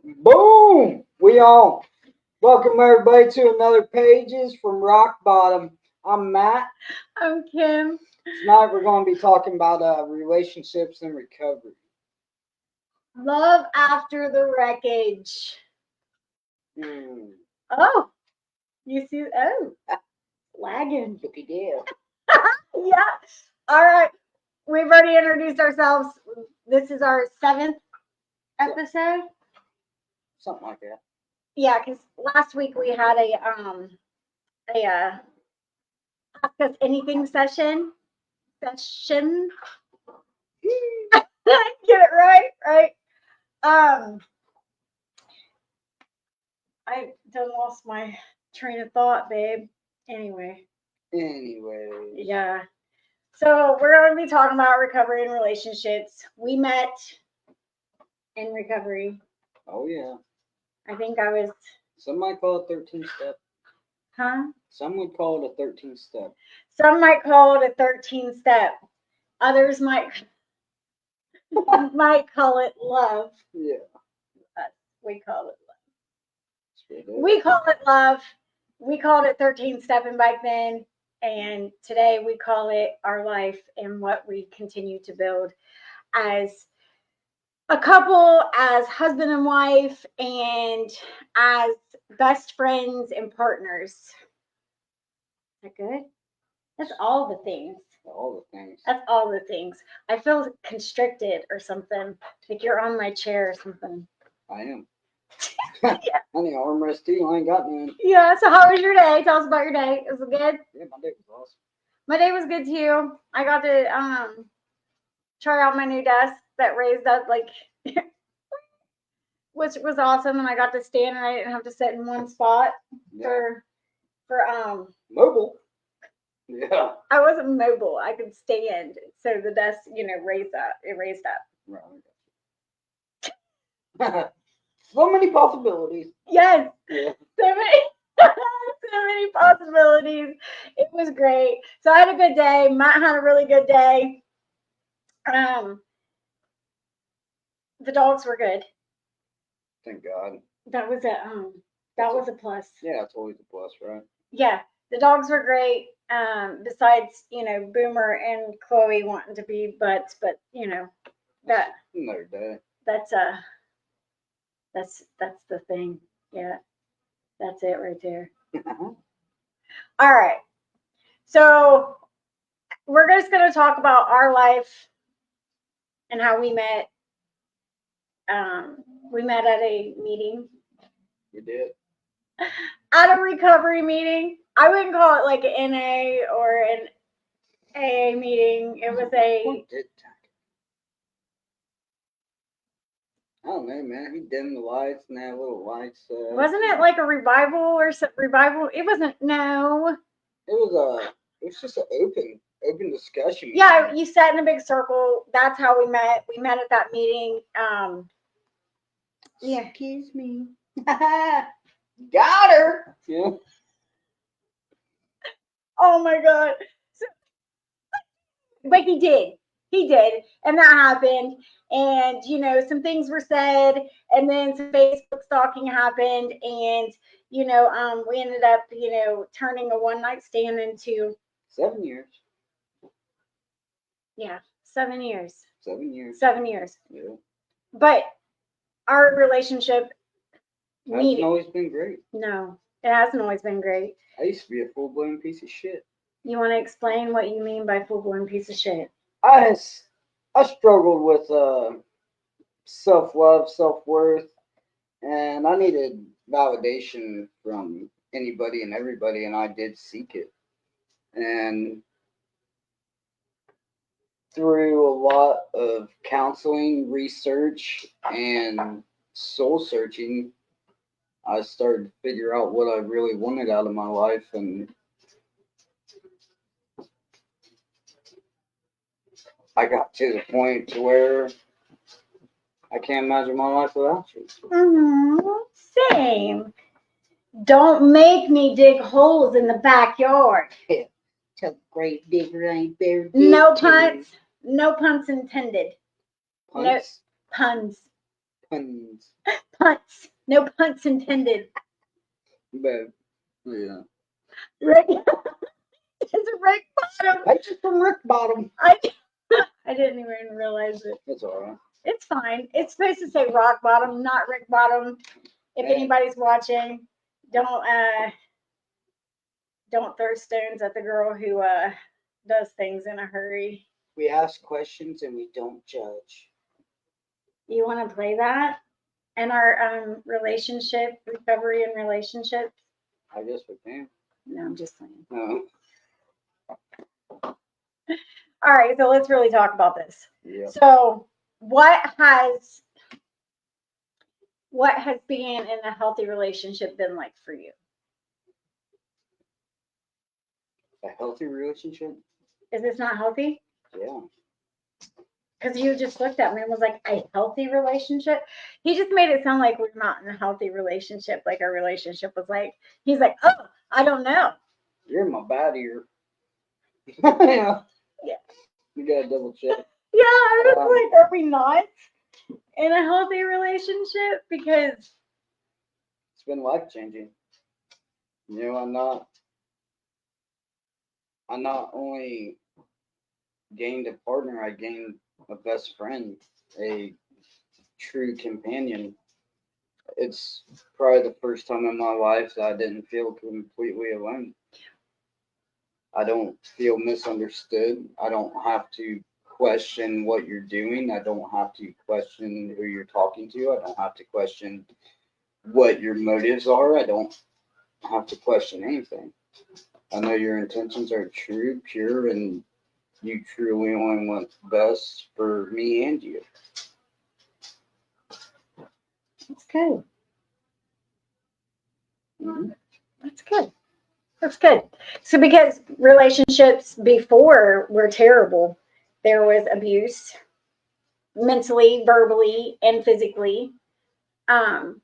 Boom! We on. Welcome everybody to another Pages from Rock Bottom. I'm Matt. I'm Kim. Tonight we're going to be talking about relationships and recovery. Love after the wreckage. Hmm. Oh, you see? Oh, lagging. Looky there. Yeah. All right. We've already introduced ourselves. This is our 7th episode. Something like that. Yeah, because last week we had a ask us anything session. Session. Get it right? I done lost my train of thought, babe. Anyway. Yeah. So we're going to be talking about recovery and relationships. We met in recovery. Oh yeah. I think I was. Some might call it 13 step. Huh? Some would call it a 13 step. Some might call it a 13 step. Others might call it love. Yeah. We call it love. Sure We call it love. We called it 13 stepping back then. And today we call it our life and what we continue to build as a couple, as husband and wife, and as best friends and partners. Is that good? That's all the things. All the things. That's all the things. I feel constricted or something. Like you're on my chair or something. I am. Yeah. I need armrest too. I ain't got none. Yeah. So how was your day? Tell us about your day. Was it good? Yeah, my day was awesome. My day was good too. I got to try out my new desk that raised up like which was awesome, and I got to stand and I didn't have to sit in one spot for mobile. Yeah. I wasn't mobile. I could stand. So the desk, raised up. It raised up. Right. So many possibilities. Yes. Yeah. So many so many possibilities. It was great. So I had a good day. Matt had a really good day. The dogs were good. Thank God. That was a plus. Yeah, it's always a plus, right? Yeah, the dogs were great. Besides, Boomer and Chloe wanting to be butts, but that another day. That's the thing. Yeah, that's it right there. All right, so we're just gonna talk about our life and how we met. We met at a meeting. You did. At a recovery meeting. I wouldn't call it like an NA or an AA meeting. It was a. I don't know, man. He dimmed the lights and that little lights. Wasn't it like a revival or some revival? It wasn't. No. It was just an open discussion. Yeah, you sat in a big circle. That's how we met. We met at that meeting. Yeah. Excuse me. Got her. Yeah. Oh my God. But he did. He did. And that happened. And, some things were said. And then some Facebook stalking happened. And, we ended up, turning a one night stand into 7 years. Yeah, 7 years. 7 years. 7 years. Yeah. But our relationship hasn't always been great. No, it hasn't always been great. I used to be a full-blown piece of shit. You want to explain what you mean by full-blown piece of shit? I struggled with self-love, self-worth, and I needed validation from anybody and everybody, and I did seek it. And through a lot of counseling, research, and soul searching, I started to figure out what I really wanted out of my life, and I got to the point to where I can't imagine my life without you. Same. Don't make me dig holes in the backyard. Yeah. Tell great digger ain't bear. No puns. No puns intended. Puns? No puns. Puns. punts. No punts intended. But yeah, Rick it's a Rick Bottom. pictures from Rick Bottom. I didn't even realize it. That's all right. It's fine. It's supposed to say rock bottom, not Rick Bottom. If Man. anybody's watching, don't throw stones at the girl who does things in a hurry. We ask questions and we don't judge. You want to play that in our relationship recovery and relationships? I guess we can. No, I'm just saying. No. All right, so let's really talk about this. Yeah. So, what has being in a healthy relationship been like for you? A healthy relationship? Is this not healthy? Yeah. Because you just looked at me and was like, a healthy relationship? He just made it sound like we're not in a healthy relationship. Like our relationship was like, he's like, oh, I don't know. You're in my bad ear. Yeah. Yeah. You gotta double check. Yeah, I was like, are we not in a healthy relationship? Because It's been life changing. You know, I not only gained a partner, I gained a best friend, a true companion. It's probably the first time in my life that I didn't feel completely alone. I don't feel misunderstood. I don't have to question what you're doing. I don't have to question who you're talking to. I don't have to question what your motives are. I don't have to question anything. I know your intentions are true, pure, and you truly only want best for me and you. it's good. Mhm. That's good. That's good. So, because relationships before were terrible, there was abuse mentally, verbally, and physically. Um,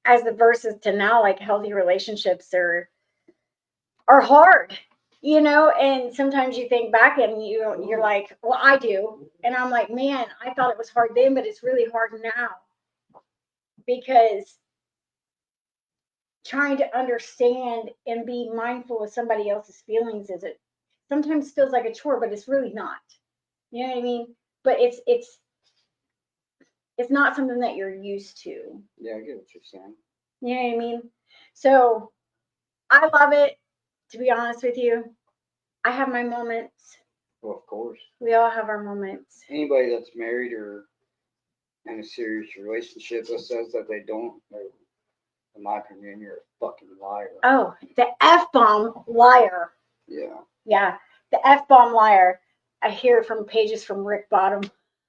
as the verses to now, like healthy relationships are hard, and sometimes you think back and you're like, well, I do. And I'm like, man, I thought it was hard then, but it's really hard now because trying to understand and be mindful of somebody else's feelings is it sometimes feels like a chore, but it's really not. You know what I mean? But it's not something that you're used to. Yeah, I get what you're saying. You know what I mean? So I love it, to be honest with you. I have my moments. Well, of course. We all have our moments. Anybody that's married or in a serious relationship that says that they don't, in my opinion, you're a fucking liar. Oh, the F bomb liar. Yeah. Yeah, the F bomb liar. I hear it from pages from Rick Bottom.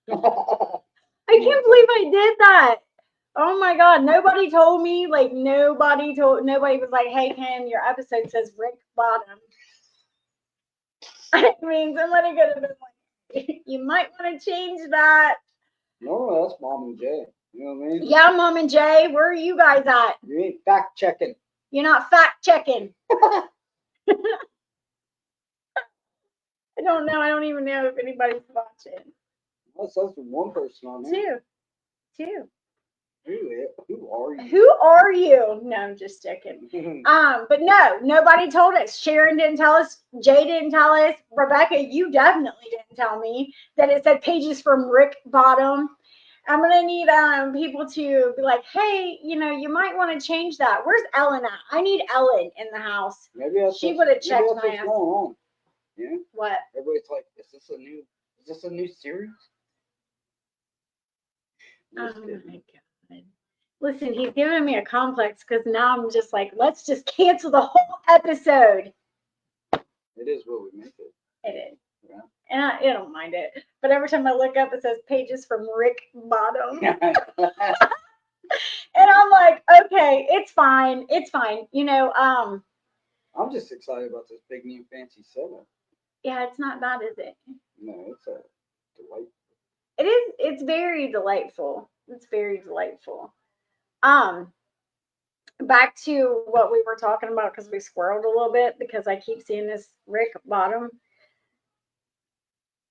I can't believe I did that. Oh my God. Nobody told me. Like, nobody was like, hey, Kim, your episode says Rick Bottom. I mean, somebody could have been like, you might want to change that. No, that's Mom and Jay. You know what I mean? Yeah, Mom and Jay, where are you guys at? You ain't fact checking. You're not fact checking. I don't know. I don't even know if anybody's watching. That's one person on there. Two. Who are you? Who are you? No, I'm just joking. But no, nobody told us. Sharon didn't tell us. Jay didn't tell us. Rebecca, you definitely didn't tell me that it said pages from Rick Bottom. I'm gonna need people to be like, hey, you might want to change that. Where's Ellen at? I need Ellen in the house. Maybe she would have checked my ass. Going on. Yeah. What? Everybody's like, is this a new series? Oh my God. Listen, he's giving me a complex because now I'm just like, let's just cancel the whole episode. It is what we make it. It is. Yeah. And I don't mind it. But every time I look up, it says pages from Rick Bottom. And I'm like, okay, it's fine. It's fine. I'm just excited about this big new fancy setup. Yeah, it's not bad, is it? No, it's a delight. It is. It's very delightful. It's very delightful. Back to what we were talking about because we squirreled a little bit because I keep seeing this Rick Bottom.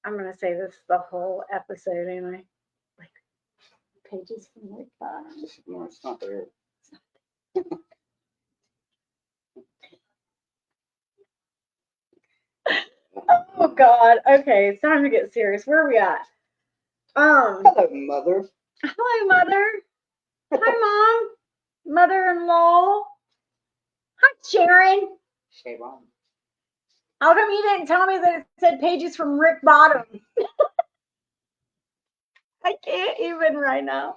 I'm gonna say this the whole episode, ain't I? Like, Pages from Rick Bottom. No, it's not there. Oh God. Okay, it's time to get serious. Where are we at? Hello, mother. Hello, mother. Hi, mom. Mother-in-law. Hi, Sharon. Sharon. How come you didn't tell me that it said Pages from Rick Bottom? I can't even right now.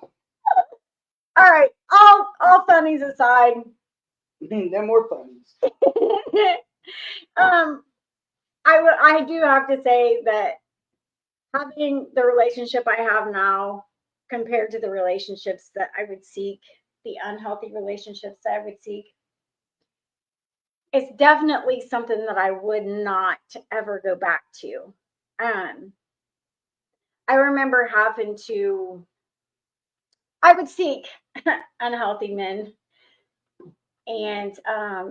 All right, all funnies aside. They're more funnies. I do have to say that having the relationship I have now compared to the relationships that I would seek, the unhealthy relationships that I would seek, it's definitely something that I would not ever go back to. I remember having to, I would seek unhealthy men. And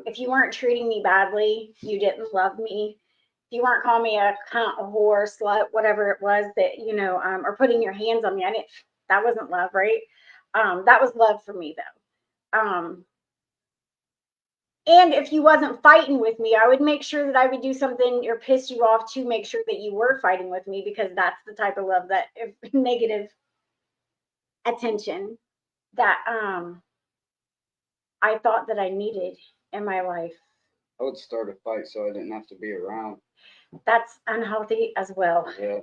if you weren't treating me badly, you didn't love me. If you weren't calling me a cunt, a whore, slut, whatever it was that, or putting your hands on me, that wasn't love, right? That was love for me though. And if you wasn't fighting with me, I would make sure that I would do something or piss you off to make sure that you were fighting with me, because that's the type of love that negative attention that I thought that I needed in my life. I would start a fight so I didn't have to be around. That's unhealthy as well. Yeah.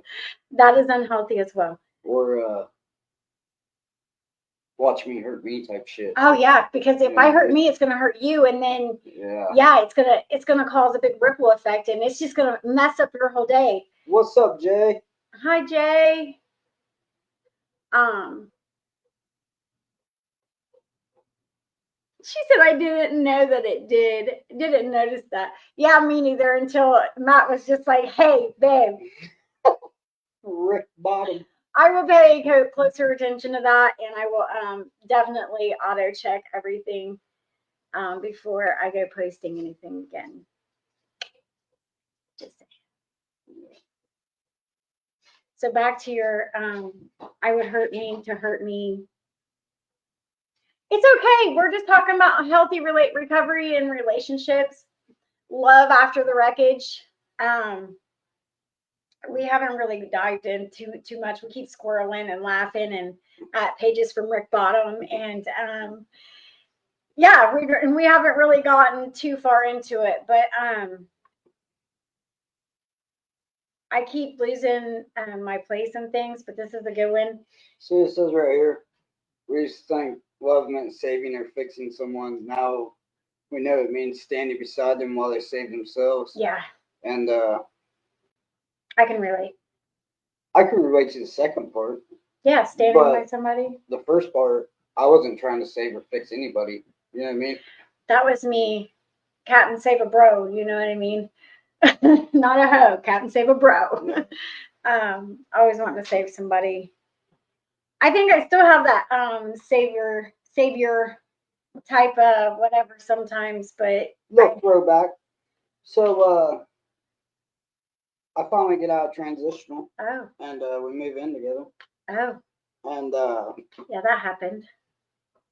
That is unhealthy as well. Or watch me hurt me type shit. Oh yeah, because if I hurt me, it's gonna hurt you, and then it's gonna cause a big ripple effect, and it's just gonna mess up your whole day. What's up, Jay? Hi, Jay. She said I didn't know that it did. Didn't notice that. Yeah, me neither, until Matt was just like, "Hey, babe." Rick Bottom. I will pay closer attention to that, and I will definitely auto check everything before I go posting anything again. Just saying. So back to your I would hurt me to hurt me. It's okay. We're just talking about healthy recovery and relationships. Love after the wreckage. We haven't really dived into too much. We keep squirreling and laughing and at Pages from Rick Bottom, and yeah, we haven't really gotten too far into it, but I keep losing my place and things, but this is a good one. See, it says right here, we used to think love meant saving or fixing someone. Now we know it means standing beside them while they save themselves. Yeah. And I can relate. I can relate to the second part. Yeah, standing by somebody. The first part, I wasn't trying to save or fix anybody. You know what I mean? That was me. Captain Save a Bro, you know what I mean? Not a hoe, Captain Save a Bro. Yeah. Always wanting to save somebody. I think I still have that savior type of whatever sometimes, but look, throwback. So I finally get out of transitional. Oh. And we move in together. Oh. And yeah, that happened.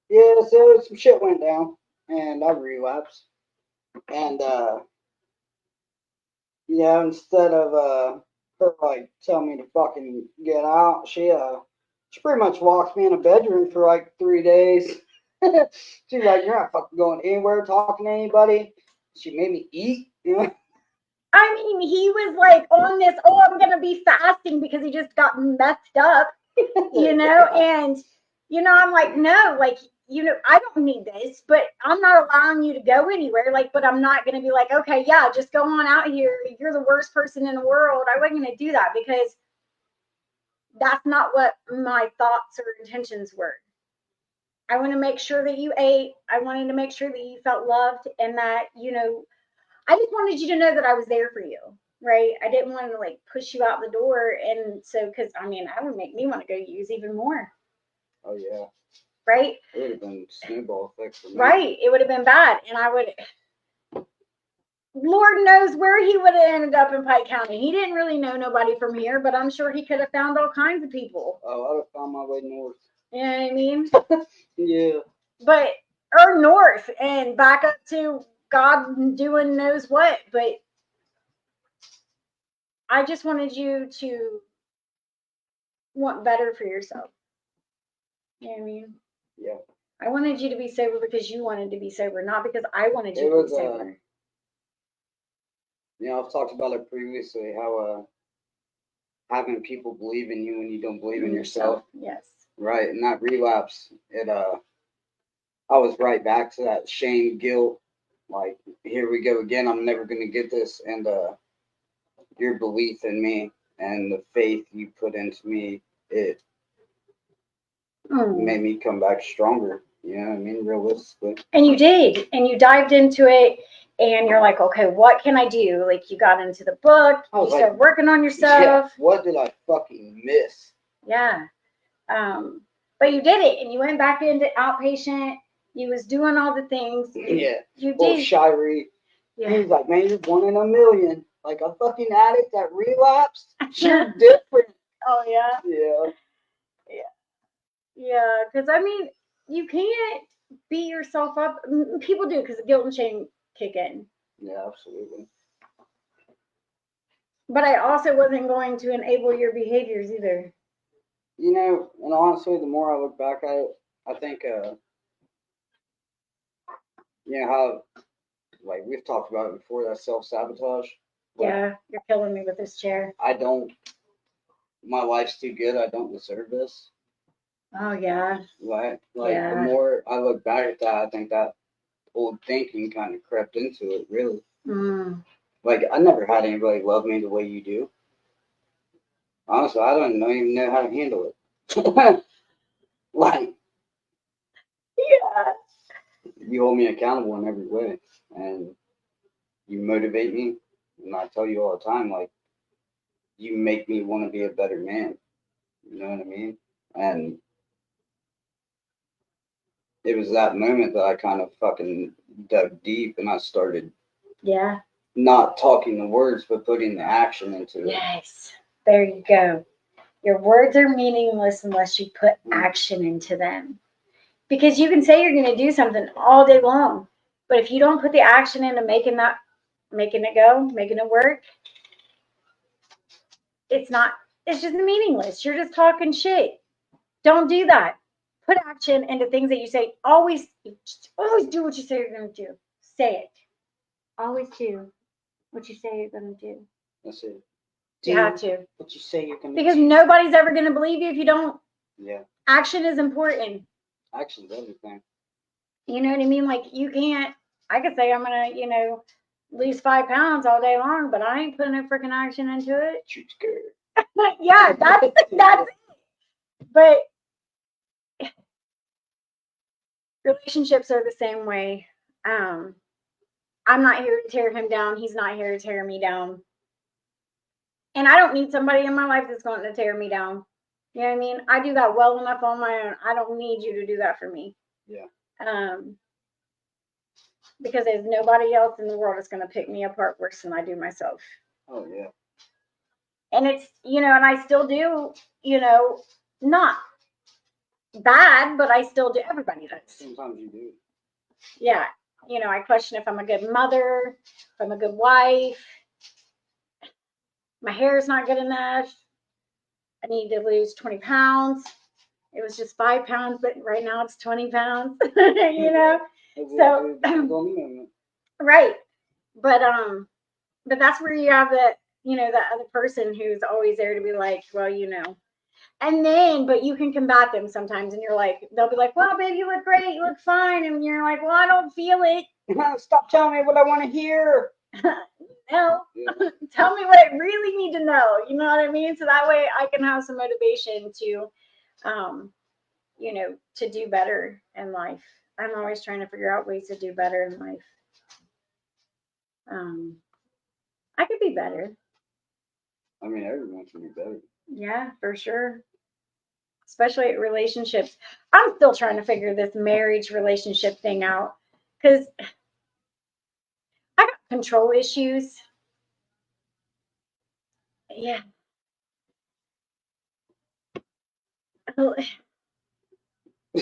Yeah, so some shit went down, and I relapsed. And yeah, instead of her like telling me to fucking get out, she pretty much locked me in a bedroom for like 3 days. She's like, "You're not fucking going anywhere, talking to anybody." She made me eat. You know? I mean, he was like on this, oh, I'm gonna be fasting because he just got messed up, you know, and I'm like, no, like, I don't need this, but I'm not allowing you to go anywhere. Like, but I'm not gonna be like, okay, yeah, just go on out here. You're the worst person in the world. I wasn't gonna do that, because that's not what my thoughts or intentions were. I want to make sure that you ate. I wanted to make sure that you felt loved, and that, I just wanted you to know that I was there for you, right? I didn't want to like push you out the door. And so, because I mean, that would make me want to go use even more. Oh, yeah. Right? It would have been snowball effect for me. Right. It would have been bad. And Lord knows where he would have ended up in Pike County. He didn't really know nobody from here, but I'm sure he could have found all kinds of people. Oh, I would have found my way north. You know what I mean? Yeah. But or north and back up to God doing knows what. But I just wanted you to want better for yourself. You know what I mean? Yeah. I wanted you to be sober because you wanted to be sober, not because I wanted It you to be was sober. I've talked about it previously how having people believe in you when you don't believe in yourself. Yes. Right, and that relapse, I was right back to that shame, guilt, like here we go again. I'm never gonna get this, and your belief in me and the faith you put into me, it made me come back stronger. You know what I mean? Realistically. And you did, and you dived into it, and you're like, okay, what can I do? Like you got into the book, you started working on yourself. Yeah, what did I fucking miss? Yeah. But you did it, and you went back into outpatient. You was doing all the things. Yeah. You Well, did. Shirey, Yeah. he was like, man, you're 1 in a million. Like a fucking addict that relapsed. You're different. Oh yeah. Yeah. Yeah, because I mean, you can't beat yourself up. People do because guilt and shame kick in. Yeah, absolutely. But I also wasn't going to enable your behaviors either. You know, and honestly, the more I look back at it, I think, you know, how, like, we've talked about it before, that self sabotage. Yeah, you're killing me with this chair. My life's too good. I don't deserve this. Oh, yeah. Like the more I look back at that, I think that old thinking kind of crept into it, really. Like, I never had anybody love me the way you do. Honestly, I don't even know how to handle it. Like, yeah, you hold me accountable in every way, and you motivate me. And I tell you all the time, like, you make me want to be a better man. You know what I mean? And it was that moment that I kind of fucking dug deep, and I started not talking the words, but putting the action into it. Yes, there you go. Your words are meaningless unless you put action into them. Because you can say you're going to do something all day long, but if you don't put the action into making it go, making it work, it's just meaningless. You're just talking shit. Don't do that. Put action into things that you say. Always do what you say you're going to do. Say it. Always do what you say you're going to do. That's it. You have to. What you say you're going to do. Because nobody's ever going to believe you if you don't. Yeah. Action is important. Action's everything. You know what I mean? Like I could say I'm going to, lose 5 pounds all day long, but I ain't putting no freaking action into it. You're scared. Yeah, that's it. But relationships are the same way. I'm not here to tear him down. He's not here to tear me down. And I don't need somebody in my life that's going to tear me down. You know what I mean? I do that well enough on my own. I don't need you to do that for me. Yeah. Because there's nobody else in the world that's going to pick me apart worse than I do myself. Oh, yeah. And it's, and I still do, not bad, but I still do. Everybody does. Sometimes you do. Yeah. I question if I'm a good mother, if I'm a good wife. My hair is not good enough. I need to lose 20 pounds. It was just 5 pounds, but right now it's 20 pounds, So, right. But that's where you have that other person who's always there to be like, well, and then, but you can combat them sometimes, and you're like, they'll be like, well, babe, you look great, you look fine, and you're like, well, I don't feel it. Stop telling me what I want to hear. No, tell me what I really need to know. You know what I mean? So that way I can have some motivation to, to do better in life. I'm always trying to figure out ways to do better in life. I could be better. I mean, everyone can be better. Yeah, for sure. Especially at relationships. I'm still trying to figure this marriage relationship thing out because I got control issues. Yeah.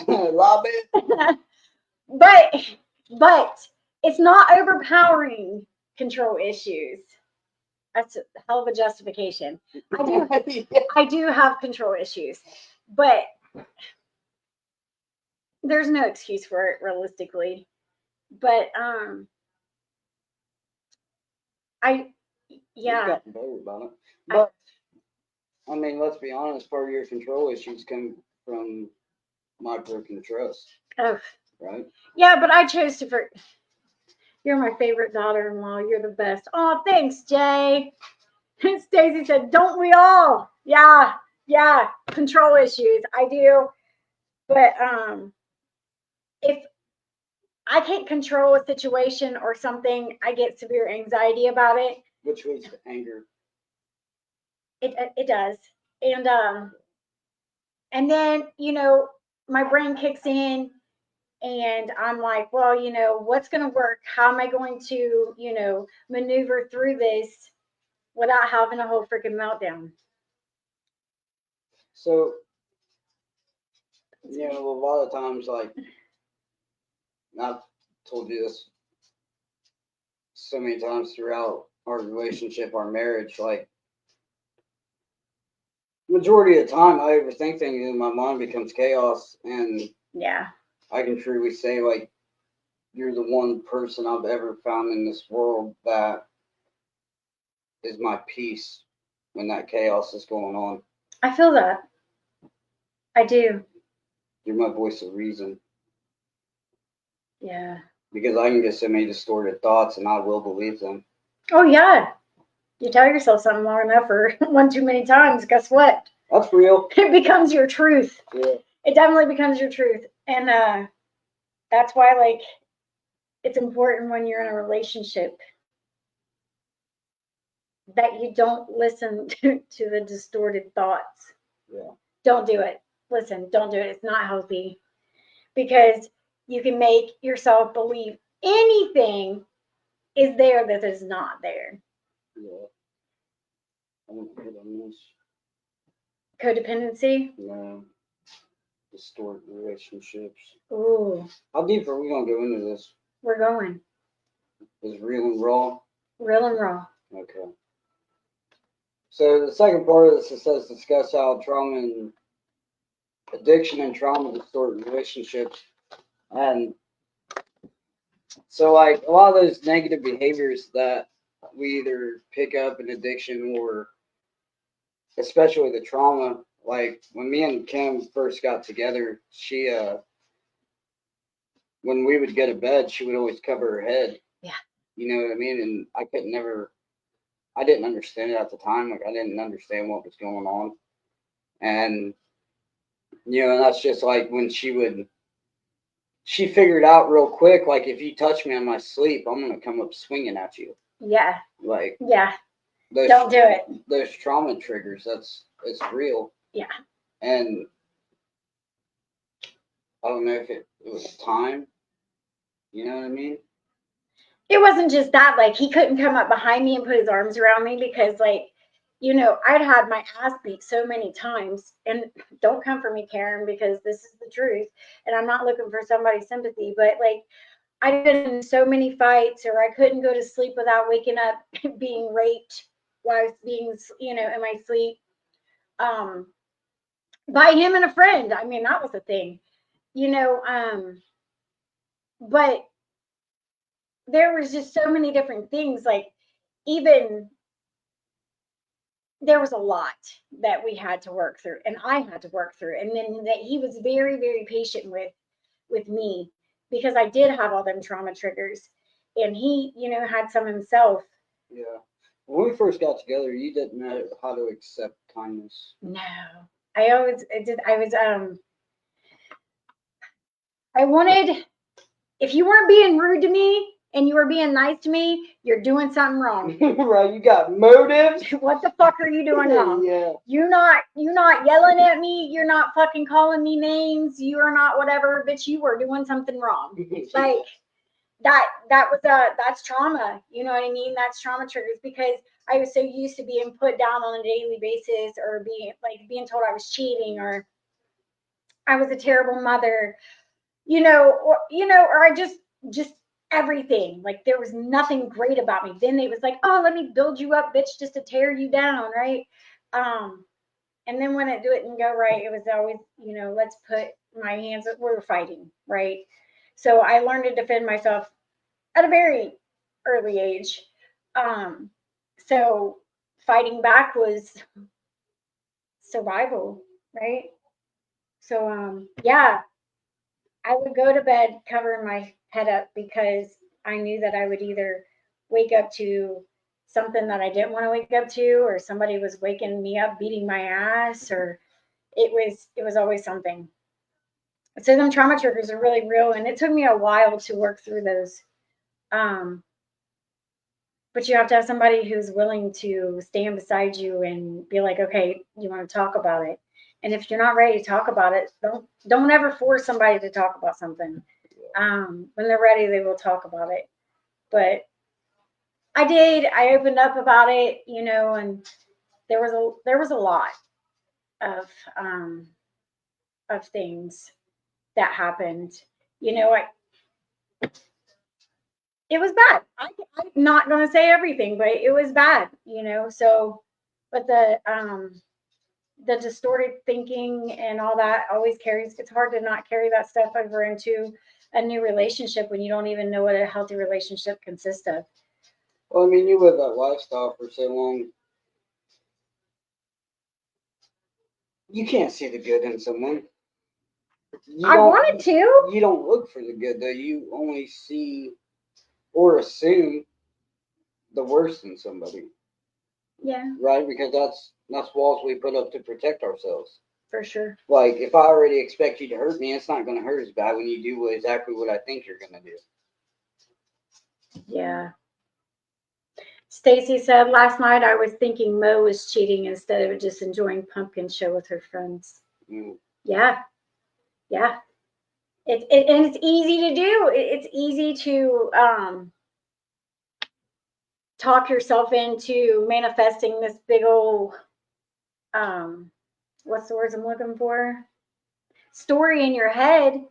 Love it. but it's not overpowering control issues. That's a hell of a justification. I do have control issues, but there's no excuse for it realistically. But I You've gotten better about it. But I mean, let's be honest, part of your control issues come from my broken trust. Oh. Right? Yeah, but I chose to You're my favorite daughter-in-law. You're the best. Oh, thanks, Jay. Stacy said, "Don't we all?" Yeah, yeah. Control issues. I do. But if I can't control a situation or something, I get severe anxiety about it. Which leads to anger. It does. And then, my brain kicks in and I'm like, well, what's going to work? How am I going to, maneuver through this without having a whole freaking meltdown? So, a lot of times, like, I've told you this so many times throughout our relationship, our marriage, like, majority of the time I overthink things and my mind becomes chaos, and yeah, I can truly say, like, you're the one person I've ever found in this world that is my peace when that chaos is going on. I feel that. I do. You're my voice of reason. Yeah. Because I can get so many distorted thoughts and I will believe them. Oh, yeah. You tell yourself something long enough or one too many times, guess what? That's real. It becomes your truth. Yeah. It definitely becomes your truth. And that's why, like, it's important when you're in a relationship that you don't listen to the distorted thoughts. Yeah. Don't do it. Listen, don't do it. It's not healthy because you can make yourself believe anything is there that is not there. Yeah. I don't get on this. Codependency? No. Distort relationships. Ooh. How deep are we going to go into this? We're going. Is real and raw? Real and raw. Okay. So the second part of this, it says discuss how trauma and addiction and trauma distort relationships. And so, like, a lot of those negative behaviors that we either pick up in addiction or especially the trauma, like when me and Kim first got together, she, when we would go to bed, she would always cover her head. Yeah. You know what I mean? And I didn't understand it at the time. Like, I didn't understand what was going on. And, and that's just like when she figured out real quick, like, if you touch me in my sleep, I'm going to come up swinging at you. Yeah. Like, yeah. Don't do it. Those trauma triggers, it's real. Yeah. And I don't know if it was time. You know what I mean? It wasn't just that, like, he couldn't come up behind me and put his arms around me because, like, I'd had my ass beat so many times. And don't come for me, Karen, because this is the truth. And I'm not looking for somebody's sympathy, but, like, I'd been in so many fights, or I couldn't go to sleep without waking up being raped while I was being, in my sleep, by him and a friend. I mean, that was the thing, but there was just so many different things. Like, even there was a lot that we had to work through, and I had to work through, and then that he was very, very patient with me because I did have all them trauma triggers, and he, had some himself. Yeah. When we first got together, you didn't know how to accept kindness. No, I wanted, if you weren't being rude to me and you were being nice to me, you're doing something wrong. Right, you got motives. What the fuck are you doing wrong? Yeah. You're not yelling at me. You're not fucking calling me names. You are not whatever, bitch. You are doing something wrong. Like, that's trauma. You know what I mean? That's trauma triggers because I was so used to being put down on a daily basis or being told I was cheating or I was a terrible mother, or I just everything. Like there was nothing great about me. Then it was like, oh, let me build you up, bitch, just to tear you down, right? And then when it didn't go right, it was always, let's put my hands up. We were fighting, right? So I learned to defend myself at a very early age. Um, so fighting back was survival, right? So yeah, I would go to bed covering my head up because I knew that I would either wake up to something that I didn't want to wake up to, or somebody was waking me up beating my ass, or it was always something. So them trauma triggers are really real, and it took me a while to work through those. Um, but you have to have somebody who's willing to stand beside you and be like, okay, you want to talk about it. And if you're not ready to talk about it, don't ever force somebody to talk about something. When they're ready, they will talk about it. But I did. I opened up about it, and there was a lot of things that happened. It was bad. I'm not going to say everything, but it was bad. So, but the distorted thinking and all that always carries. It's hard to not carry that stuff over into a new relationship when you don't even know what a healthy relationship consists of. Well, I mean, you live that lifestyle for so long. You can't see the good in someone. I wanted to. You don't look for the good, though. You only see or assume the worst in somebody. Yeah. Right? Because that's walls we put up to protect ourselves. For sure. Like, if I already expect you to hurt me, it's not going to hurt as bad when you do exactly what I think you're going to do. Yeah. Stacy said last night I was thinking Mo was cheating instead of just enjoying pumpkin show with her friends. Yeah. Yeah. And it's easy to do. It's easy to talk yourself into manifesting this big old what's the words I'm looking for? Story in your head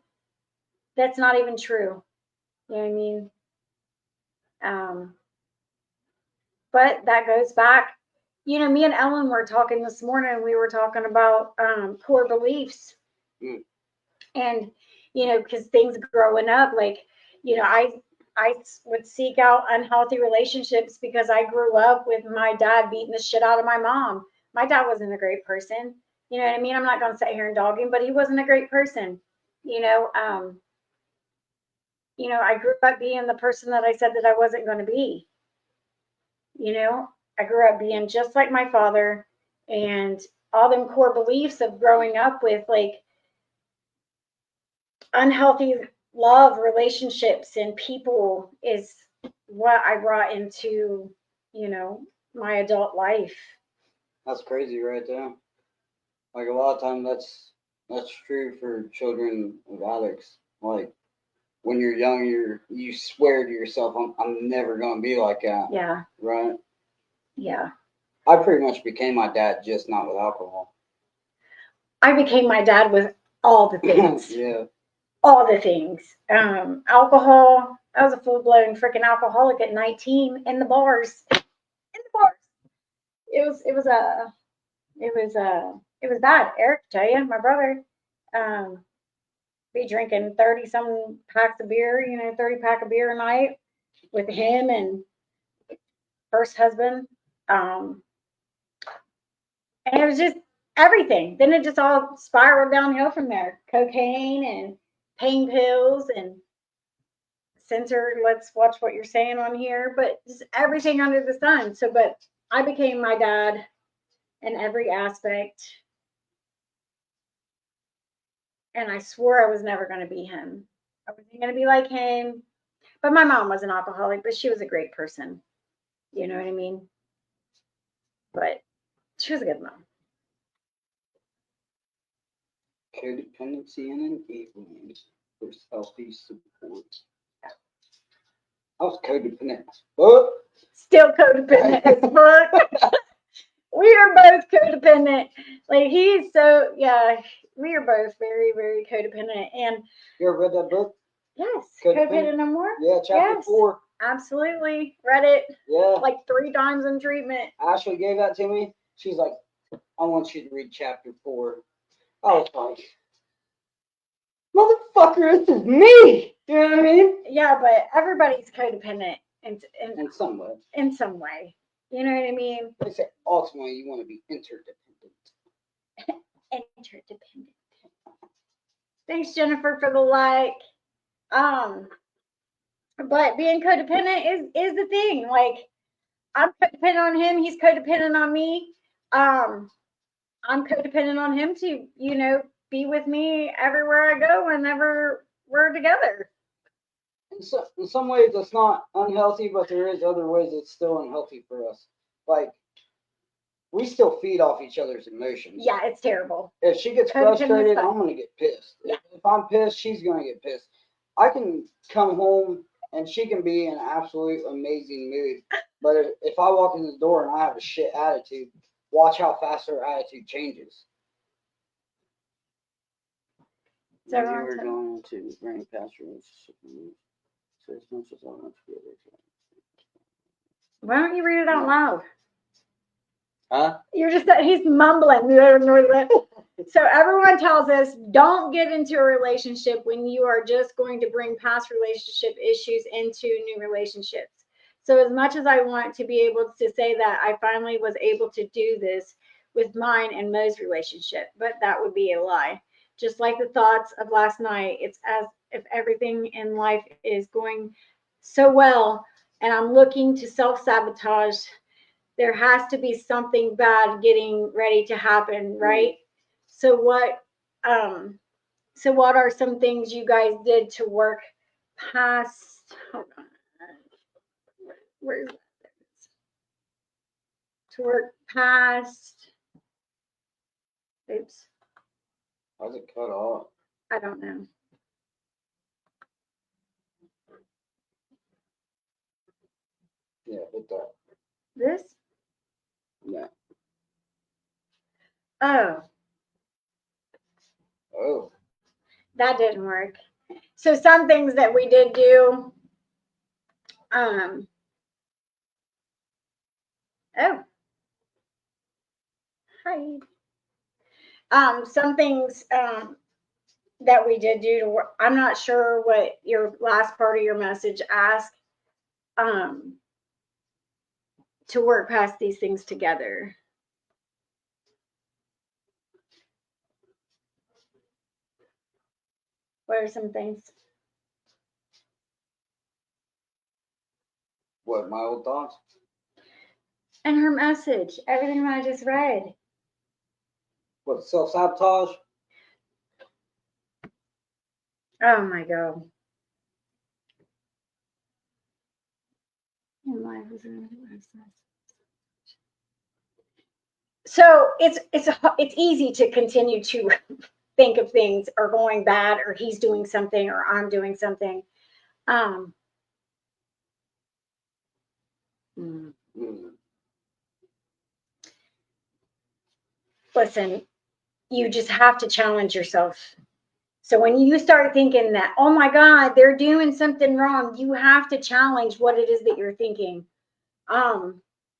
that's not even true. You know what I mean? But that goes back. Me and Ellen were talking this morning. We were talking about core beliefs, and because things growing up, like I would seek out unhealthy relationships because I grew up with my dad beating the shit out of my mom. My dad wasn't a great person. You know what I mean? I'm not going to sit here and dog him, but he wasn't a great person. I grew up being the person that I said that I wasn't going to be. I grew up being just like my father, and all them core beliefs of growing up with like unhealthy love relationships and people is what I brought into, my adult life. That's crazy right there. Like a lot of times that's true for children of addicts. Like when you're young, you swear to yourself, I'm never gonna be like that. Yeah. Right? Yeah. I pretty much became my dad, just not with alcohol. I became my dad with all the things. Yeah. All the things. Alcohol. I was a full blown freaking alcoholic at 19 in the bars. It was bad. Eric, tell you, my brother, be drinking 30 some packs of beer, 30 pack of beer a night with him and first husband. And it was just everything. Then it just all spiraled downhill from there. Cocaine and pain pills and censor, let's watch what you're saying on here, but just everything under the sun. So, but I became my dad in every aspect. And I swore I was never going to be him. I wasn't going to be like him. But my mom was an alcoholic, but she was a great person. You know what I mean? But she was a good mom. Codependency and enabling for healthy support. I was codependent. Still codependent as fuck. We are both codependent. Like he's so, yeah. we are both very, very codependent. And You ever read that book? yes, Codependent? codependent no more. Yeah, chapter Yes. 4. Absolutely, read it Yeah. like 3 times in treatment. Ashley gave that to me. She's like, I want you to read chapter 4. I was like, motherfucker, this is me. You know what I mean? Yeah, but everybody's codependent In some way. In some way. You know what I mean? They say ultimately you want to be interdependent. Interdependent. Thanks, Jennifer, for the like. But being codependent is the thing. Like, I'm codependent on him. He's codependent on me. I'm codependent on him to, be with me everywhere I go whenever we're together. In some ways it's not unhealthy, but there is other ways it's still unhealthy for us. Like, we still feed off each other's emotions. Yeah, it's terrible. If she gets frustrated, I'm going to get pissed. Yeah. If I'm pissed, she's going to get pissed. I can come home and she can be in an absolute amazing mood. But if I walk in the door and I have a shit attitude, watch how fast her attitude changes. So you were going to bring Pastor so as much as I want to be able to. Why don't you read it out loud? Huh? You're just, he's mumbling. So everyone tells us don't get into a relationship when you are just going to bring past relationship issues into new relationships. So as much as I want to be able to say that I finally was able to do this with mine and Mo's relationship, but that would be a lie. Just like the thoughts of last night, it's as if everything in life is going so well and I'm looking to self-sabotage. There has to be something bad getting ready to happen, right? So what are some things you guys did to work past, hold on, where's that? To work past, oops, how's it cut off? I don't know. Yeah, hit that. This? Yeah. Oh, that didn't work. So some things that we did do, some things that we did do to work. I'm not sure what your last part of your message asked. To work past these things together. What are some things? What, my old thoughts? And her message, everything that I just read. What, self-sabotage? Oh my God. So it's easy to continue to think of things are going bad, or he's doing something, or I'm doing something. Listen, you just have to challenge yourself. So when you start thinking that, oh my God, they're doing something wrong, you have to challenge what it is that you're thinking.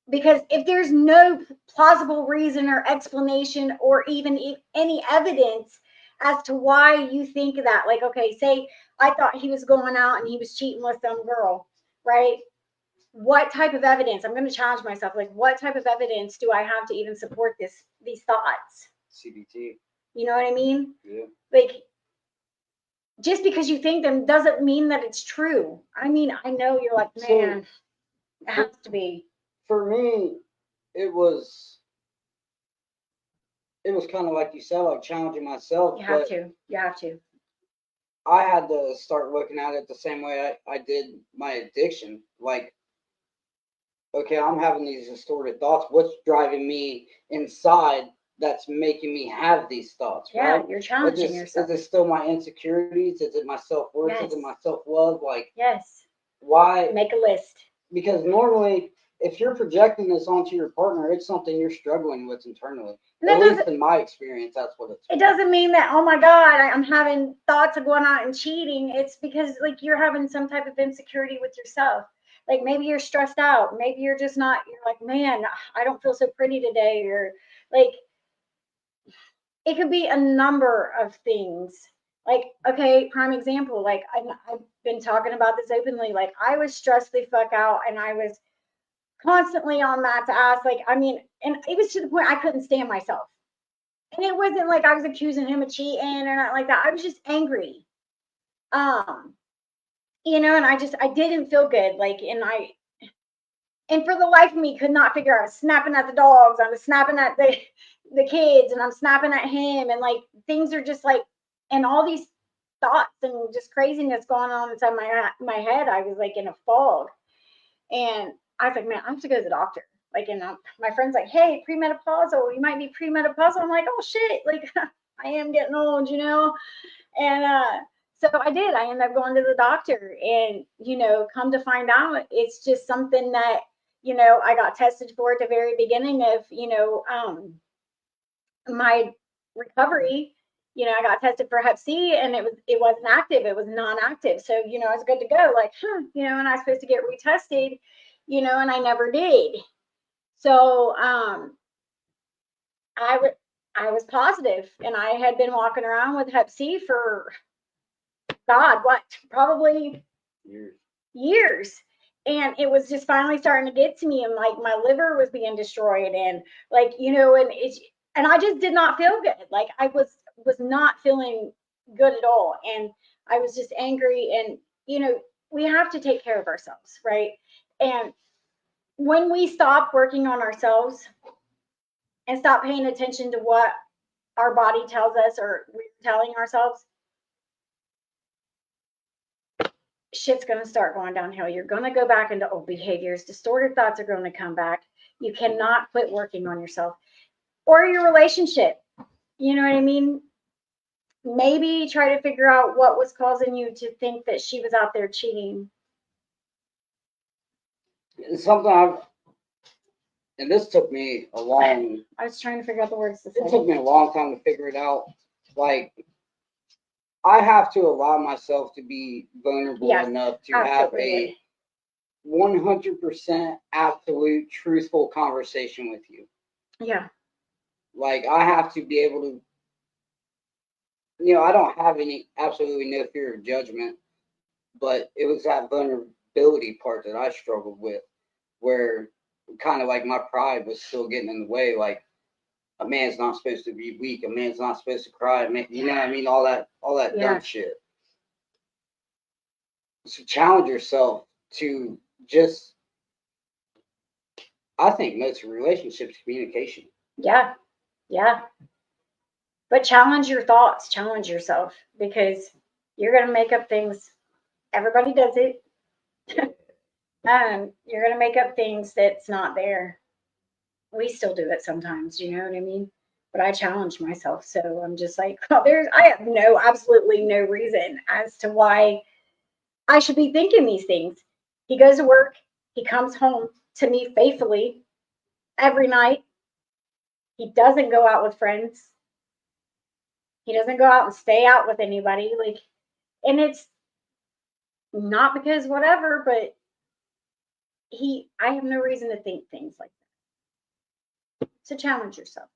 Because if there's no plausible reason or explanation or even any evidence as to why you think that, like, okay, say I thought he was going out and he was cheating with some girl, right? What type of evidence? I'm going to challenge myself. Like, what type of evidence do I have to even support these thoughts? CBT. You know what I mean? Yeah. Like, just because you think them doesn't mean that it's true. I mean, I know you're like, man, it has to be. For me, it was kind of like you said, like challenging myself. You have to. You have to. I had to start looking at it the same way I did my addiction. Like, okay, I'm having these distorted thoughts. What's driving me inside that's making me have these thoughts, yeah, right? You're challenging yourself. Is it still my insecurities? Is it my self-worth? Yes. Is it my self-love? Like, yes. Why? Make a list. Because normally if you're projecting this onto your partner, it's something you're struggling with internally. And At that least doesn't, in my experience, that's what it's. it doesn't mean that, oh my God, I'm having thoughts of going out and cheating. It's because like you're having some type of insecurity with yourself. Like maybe you're stressed out. Maybe you're just not, you're like, man, I don't feel so pretty today. Or like, it could be a number of things. Like, okay, prime example, like I've been talking about this openly. Like I was stressed the fuck out and I was constantly on Matt's ass. Like, I mean, and it was to the point I couldn't stand myself. And it wasn't like I was accusing him of cheating or not like that. I was just angry. Um, and I didn't feel good. Like, and for the life of me could not figure out. I was snapping at the dogs, I was snapping at the kids, and I'm snapping at him, and like things are just like, and all these thoughts and just craziness going on inside my head. I was like in a fog, and I was like, man, I have to go to the doctor. Like, and my friend's like, hey, premenopausal, you might be premenopausal. I'm like, oh shit, like I am getting old, and so I did. I ended up going to the doctor, and come to find out, it's just something that I got tested for at the very beginning of my recovery. I got tested for Hep C, and it wasn't active. It was non-active. So I was good to go. Like, and I was supposed to get retested, and I never did. So I was positive, and I had been walking around with Hep C for God, what, probably years. And it was just finally starting to get to me, and like my liver was being destroyed, and like, and I just did not feel good. Like I was not feeling good at all. And I was just angry. And, we have to take care of ourselves, right? And when we stop working on ourselves and stop paying attention to what our body tells us or we're telling ourselves, shit's going to start going downhill. You're going to go back into old behaviors. Distorted thoughts are going to come back. You cannot quit working on yourself or your relationship. You know what I mean? Maybe try to figure out what was causing you to think that she was out there cheating. It's something and this took me a long. I was trying to figure out the words to say. It took me a long time to figure it out. Like, I have to allow myself to be vulnerable enough to have a 100% absolute truthful conversation with you. Yeah. Like, I have to be able to, I don't have absolutely no fear of judgment, but it was that vulnerability part that I struggled with, where kind of like my pride was still getting in the way. Like, a man's not supposed to be weak. A man's not supposed to cry. You know what I mean? All that dumb shit. So challenge yourself to just. I think most relationships communication. Yeah, yeah. But challenge your thoughts. Challenge yourself, because you're gonna make up things. Everybody does it. You're gonna make up things that's not there. We still do it sometimes. You know what I mean? But I challenge myself, so I'm just like, well, I have absolutely no reason as to why I should be thinking these things. He goes to work, he comes home to me faithfully every night. He doesn't go out with friends. He doesn't go out and stay out with anybody. Like, and it's not because whatever, but I have no reason to think things like that. So challenge yourself.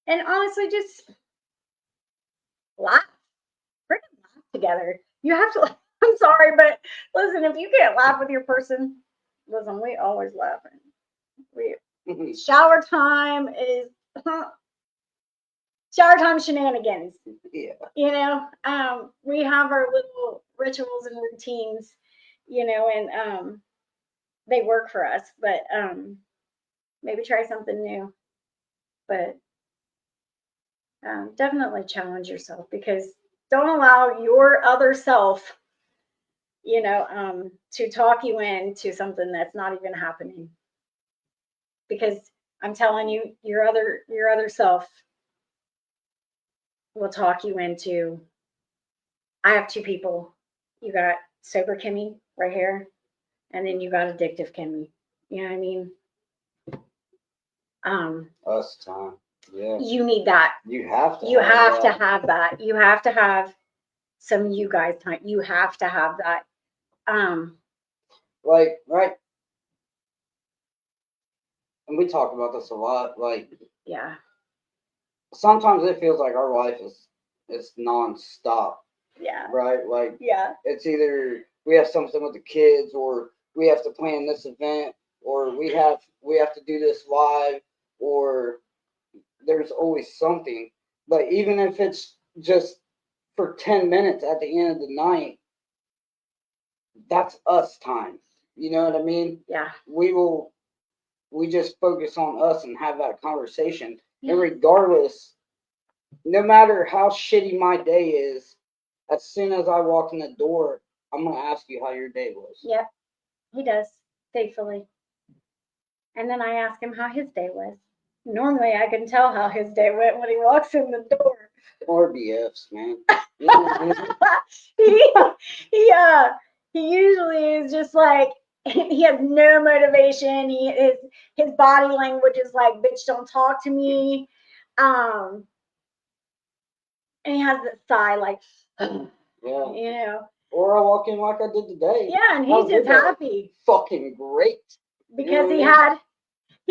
And honestly, just laugh. Freaking laugh together. You have to. I'm sorry, but listen, if you can't laugh with your person, listen, we always laughing. Shower time is shower time shenanigans. Yeah. We have our little rituals and routines, and they work for us, but maybe try something new. But definitely challenge yourself, because don't allow your other self, to talk you into something that's not even happening. Because I'm telling you, your other self will talk you into. I have two people. You got sober Kimmy right here, and then you got addictive Kimmy. You know what I mean? Us time. Yeah. You need that. You have to. You have to that. have that. You have to have some you guys time. You have to have that. Like, right. And we talk about this a lot. Like, yeah. Sometimes it feels like our life is nonstop. Yeah. Right? Like, yeah. It's either we have something with the kids, or we have to plan this event, or we have to do this live, or there's always something. But even if it's just for 10 minutes at the end of the night, that's us time. You know what I mean? Yeah. We just focus on us and have that conversation. Yeah. And regardless, no matter how shitty my day is, as soon as I walk in the door, I'm going to ask you how your day was. Yep. He does, faithfully. And then I ask him how his day was. Normally, I can tell how his day went when he walks in the door. Or BFs, man. He usually is just like, he has no motivation. His body language is like, bitch, don't talk to me. And he has the sigh like, yeah. You know. Or I walk in like I did today. Yeah, and he's just happy. Fucking great. Because he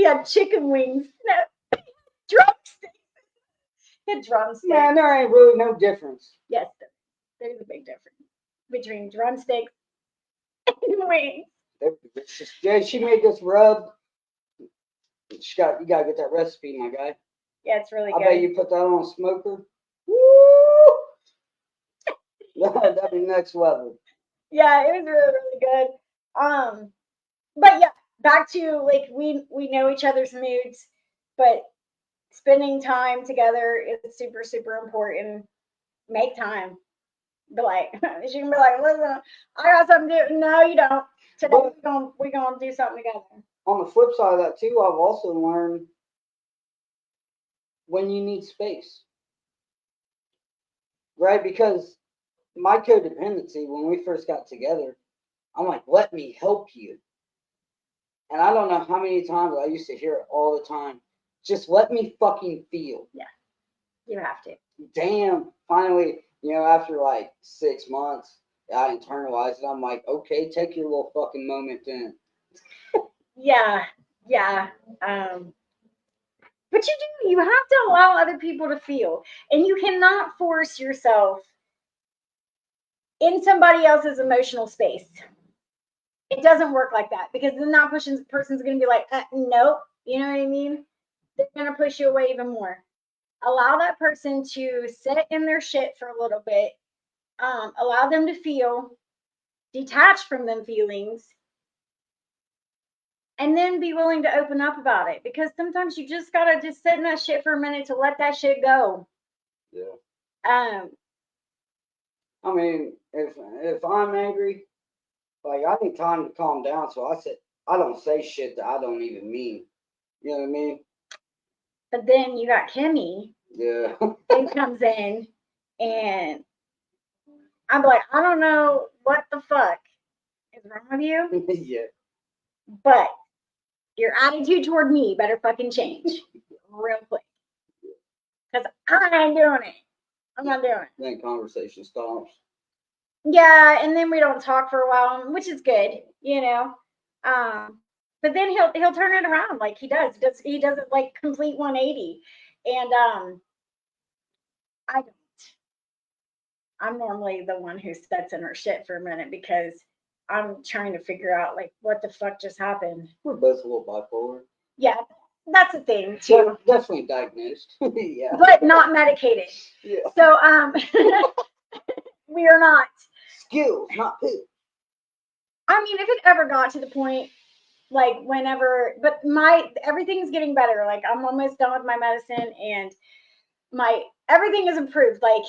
had chicken wings. No, drumsticks. He had drumsticks. Man, there ain't really no difference. Yes, there's a big difference between drumsticks and wings. Yeah, she made this rub. You gotta get that recipe, my guy. Yeah, it's really good. I bet you put that on a smoker. Woo! That'd be next level. Yeah, it was really, really good. But yeah, back to like we know each other's moods, but spending time together is super, super important. Make time. Be like, she can be like, listen, I got something to do. No, you don't. Today we're gonna do something together. On the flip side of that too, I've also learned when you need space. Right? Because my codependency, when we first got together, I'm like, let me help you. And I don't know how many times I used to hear it all the time. Just let me fucking feel. Yeah. You have to. Damn. Finally, after like 6 months, I internalized it. I'm like, okay, take your little fucking moment then. Yeah. But you have to allow other people to feel. And you cannot force yourself in somebody else's emotional space. It doesn't work like that, because then that person's going to be like, nope. You know what I mean? They're going to push you away even more. Allow that person to sit in their shit for a little bit. Allow them to feel, detach from them feelings, and then be willing to open up about it. Because sometimes you just got to just sit in that shit for a minute to let that shit go. Yeah. I mean, if I'm angry, like, I need time to calm down, so I don't say shit that I don't even mean. You know what I mean? But then you got Kimmy. Yeah. Who comes in, and I'm like, I don't know what the fuck is wrong with you. Yeah. But your attitude toward me better fucking change real quick. Because I ain't doing it. I'm not doing it. Then conversation stops. Yeah, and then we don't talk for a while, which is good, But then he'll turn it around like he does. He does it like complete 180. And I don't. I'm normally the one who sits in her shit for a minute, because I'm trying to figure out like what the fuck just happened. We're both a little bipolar. Yeah, that's a thing too. Definitely diagnosed. Yeah. But not medicated. Yeah. So we are not. Skills, not poop. I mean, if it ever got to the point, like whenever, but everything's getting better. Like I'm almost done with my medicine, and everything is improved. Like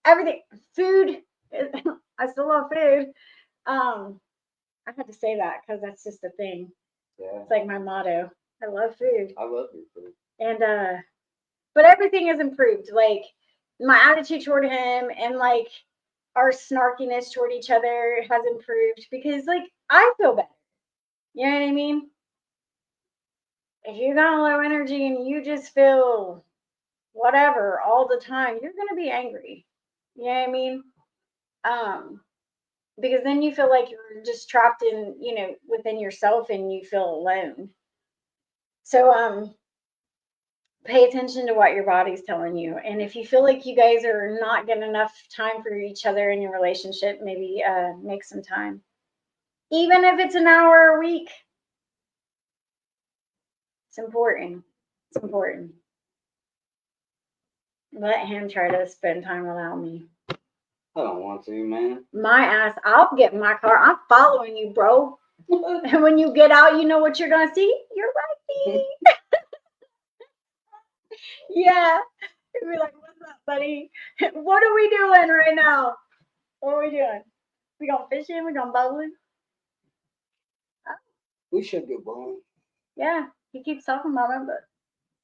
everything, food. I still love food. I had to say that because that's just a thing. Yeah. It's like my motto. I love food. I love your food. And but everything is improved. Like my attitude toward him, and like our snarkiness toward each other has improved, because like I feel better. You know what I mean? If you got low energy and you just feel whatever all the time, you're gonna be angry. You know what I mean? Um, because then you feel like you're just trapped in, within yourself and you feel alone. So pay attention to what your body's telling you. And if you feel like you guys are not getting enough time for each other in your relationship, maybe make some time. Even if it's an hour a week, it's important. It's important. Let him try to spend time without me. I don't want to, man. My ass, I'll get in my car. I'm following you, bro. And when you get out, you know what you're gonna see? You're right. Yeah. You'll be like, what's up, buddy? What are we doing right now? What are we doing? We going fishing? We going bowling? We should go bowling. Yeah. He keeps talking about it, but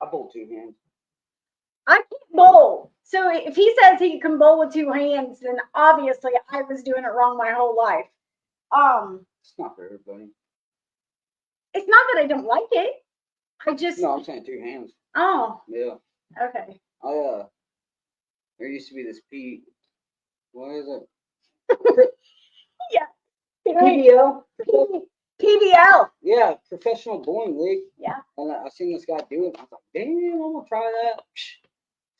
I bowl two hands. I can't bowl. So if he says he can bowl with two hands, then obviously I was doing it wrong my whole life. It's not for everybody. It's not that I don't like it. I just No, I'm saying two hands. Oh. Yeah. Okay. There used to be this what is it? Yeah. PBL. PBL. Yeah, professional bowling league. Yeah. And I seen this guy do it. I was like, damn, I'm gonna try that.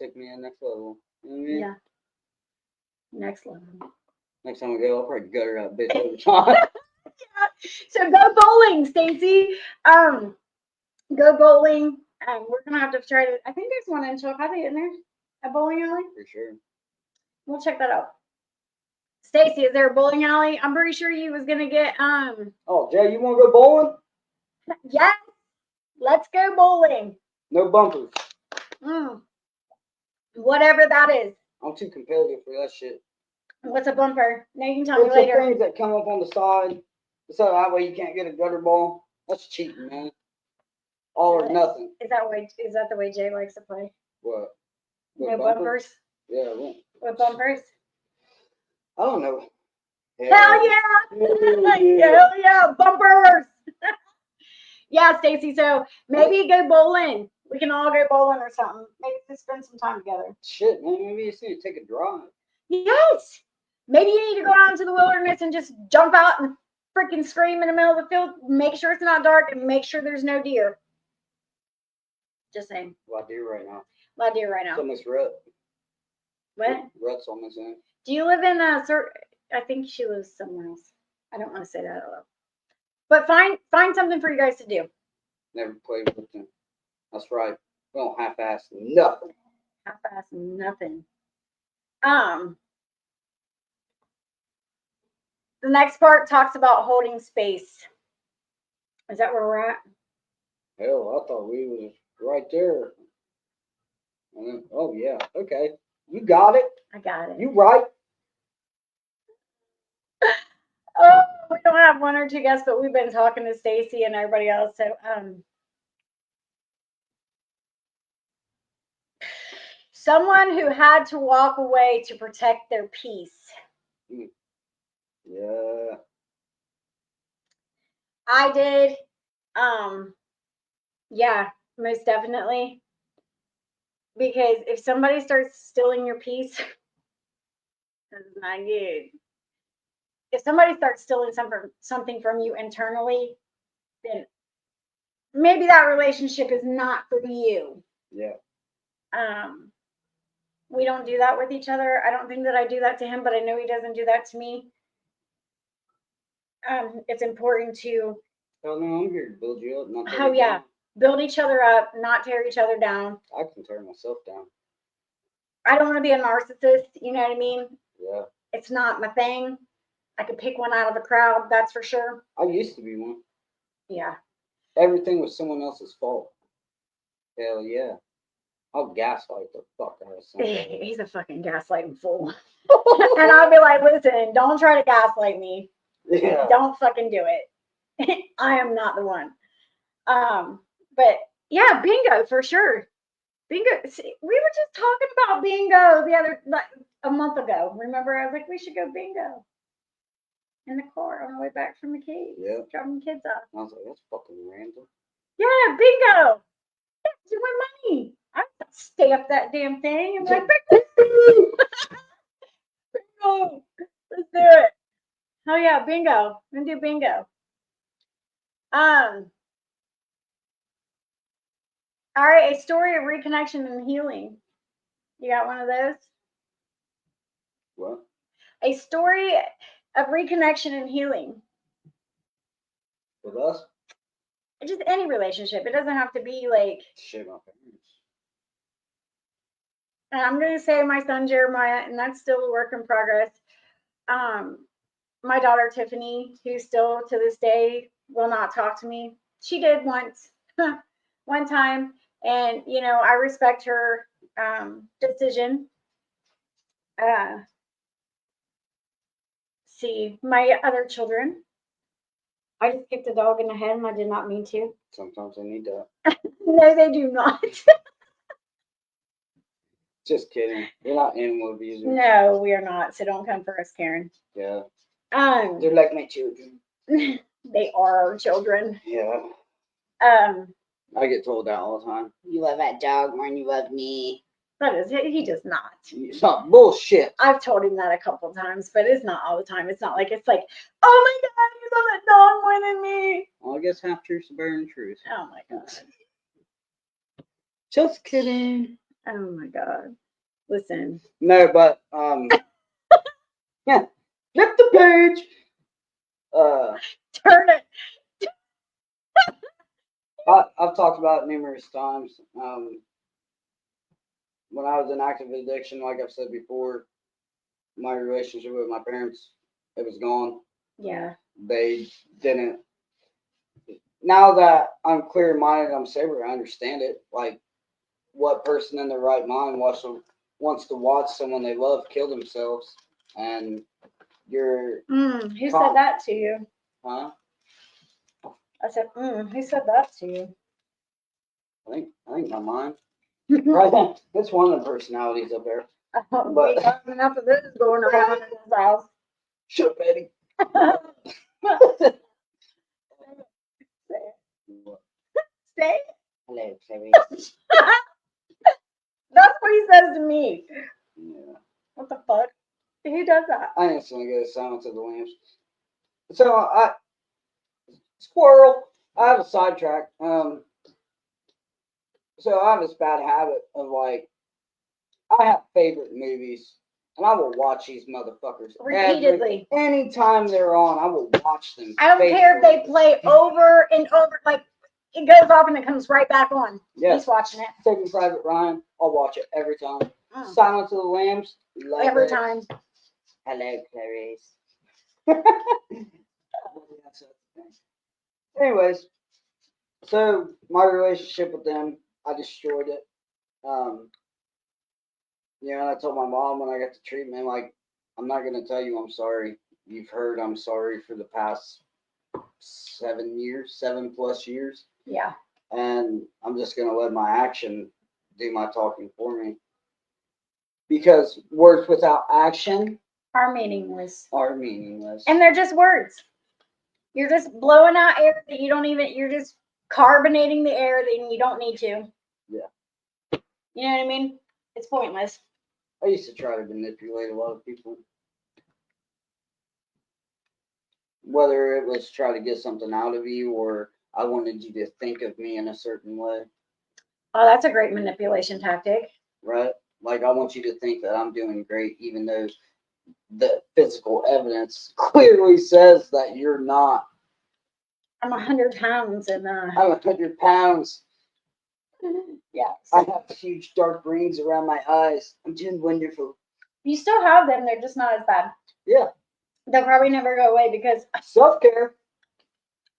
Take me to the next level. You know what I mean? Yeah. Next level. Next time I go, I'll probably gutter that bitch every time. Yeah. So go bowling, Stacy. Go bowling. We're gonna have to try to. I think there's one in Chillicothe, isn't there? A bowling alley. For sure. We'll check that out. Stacy, is there a bowling alley? I'm pretty sure you was gonna get Oh, Jay, you wanna go bowling? Yes. Let's go bowling. No bumpers. Whatever that is. I'm too competitive for that shit. What's a bumper? Now you can tell me It's later. the things that come up on the side, so that way you can't get a gutter ball. That's cheating, man. All or nothing. Is that the way Jay likes to play? What? No bumpers? Yeah. What? With bumpers? I don't know. Hell yeah! Hell yeah! Bumpers! Yeah, Stacy. So maybe go bowling. We can all go bowling or something. Maybe just spend some time together. Shit, man. Maybe you just need to take a drive. Yes. Maybe you need to go out into the wilderness and just jump out and freaking scream in the middle of the field. Make sure it's not dark and make sure there's no deer. Just saying. A lot of deer right now. A lot of deer right now. It's almost rut. What? Rut's almost in. Do you live in I think she lives somewhere else. I don't want to say that out loud. But find something for you guys to do. Never played with them. That's right. We don't half-ass nothing. Half-ass nothing. The next part talks about holding space. Is that where we're at? Hell, I thought we was right there. And then, oh yeah, okay. You got it. I got it. You right. Oh, we don't have one or two guests, but we've been talking to Stacy and everybody else. So someone who had to walk away to protect their peace. Yeah. I did. Yeah, most definitely. Because if somebody starts stealing your peace, that's not good. If somebody starts stealing something from you internally, then maybe that relationship is not for you. Yeah. We don't do that with each other. I don't think that I do that to him, but I know he doesn't do that to me. It's important to. Oh no, I'm here to build you up, not tear Oh you yeah, down. build each other up, not tear each other down. I can tear myself down. I don't want to be a narcissist. You know what I mean? Yeah. It's not my thing. I could pick one out of the crowd, that's for sure. I used to be one. Yeah. Everything was someone else's fault. Hell yeah. I'll gaslight the fuck out of somebody. He's a fucking gaslighting fool. And I'll be like, listen, don't try to gaslight me. Yeah. Don't fucking do it. I am not the one. But yeah, bingo for sure. Bingo. See, we were just talking about bingo a month ago. Remember, I was like, we should go bingo in the car on the way back from the Keys. Yeah. Dropping kids off. I was like, that's fucking random. Yeah, bingo. That's my money. I stamp that damn thing and be like, bingo. Bingo. Let's do it. Oh yeah, bingo. I'm gonna do bingo. Um, all right, a story of reconnection and healing. You got one of those? What? A story of reconnection and healing. With us? Just any relationship. It doesn't have to be like. Shit, my parents. And I'm gonna say my son Jeremiah, and that's still a work in progress. Um, my daughter Tiffany, who still to this day will not talk to me. She did once, one time, and I respect her decision. Uh, see, my other children, I just kicked a dog in the head, and I did not mean to. Sometimes I need that. No, they do not. Just kidding. We're not animal abusers. No, we are not. So don't come for us, Karen. Yeah. Um, They're like my children. they are our children. Yeah. I get told that all the time. You love that dog more than you love me. That is, he does not. It's not bullshit. I've told him that a couple times, but it's not all the time. It's not like it's like, oh my god, you love that dog more than me. Well, I guess half truths are better than truth. Oh my god. Just kidding. Oh my god. Listen. No, but yeah. Flip the page. Turn it. I've talked about it numerous times. When I was in active addiction, like I've said before, my relationship with my parents, it was gone. Yeah. They didn't. Now that I'm clear-minded, I'm sober, I understand it. Like, what person in their right mind wants to watch someone they love kill themselves? And you're. Who said that to you? Huh? I said, who said that to you? I think my mind. Right. That's one of the personalities up there. But we got enough of this going on in this house. Shut up, Eddie. Say. Hello, Chloe. That's what he says to me. Yeah. What the fuck? Who does that? I instantly go Silence of the Lambs. So squirrel. I have a sidetrack. So I have this bad habit of like, I have favorite movies, and I will watch these motherfuckers repeatedly. Anytime they're on, I will watch them. I don't care if they play over and over. Like, it goes off and it comes right back on. Yes. He's watching it. Saving Private Ryan, I'll watch it every time. Silence of the Lambs, love every it. time. Hello, Clarice. Anyways, so my relationship with them, I destroyed it. I told my mom when I got the treatment, like, I'm not gonna tell you I'm sorry. You've heard I'm sorry for the past 7+ years. Yeah. And I'm just gonna let my action do my talking for me. Because words without action are meaningless. And they're just words. You're just blowing out air that you're just carbonating the air that you don't need to. Yeah. You know what I mean? It's pointless. I used to try to manipulate a lot of people. Whether it was try to get something out of you or I wanted you to think of me in a certain way. Oh, that's a great manipulation tactic. Right? Like, I want you to think that I'm doing great, even though the physical evidence clearly says that you're not. I'm 100 pounds and I'm 100 pounds. Yeah. I have huge dark rings around my eyes. I'm doing wonderful. You still have them, they're just not as bad. Yeah. They'll probably never go away because self-care.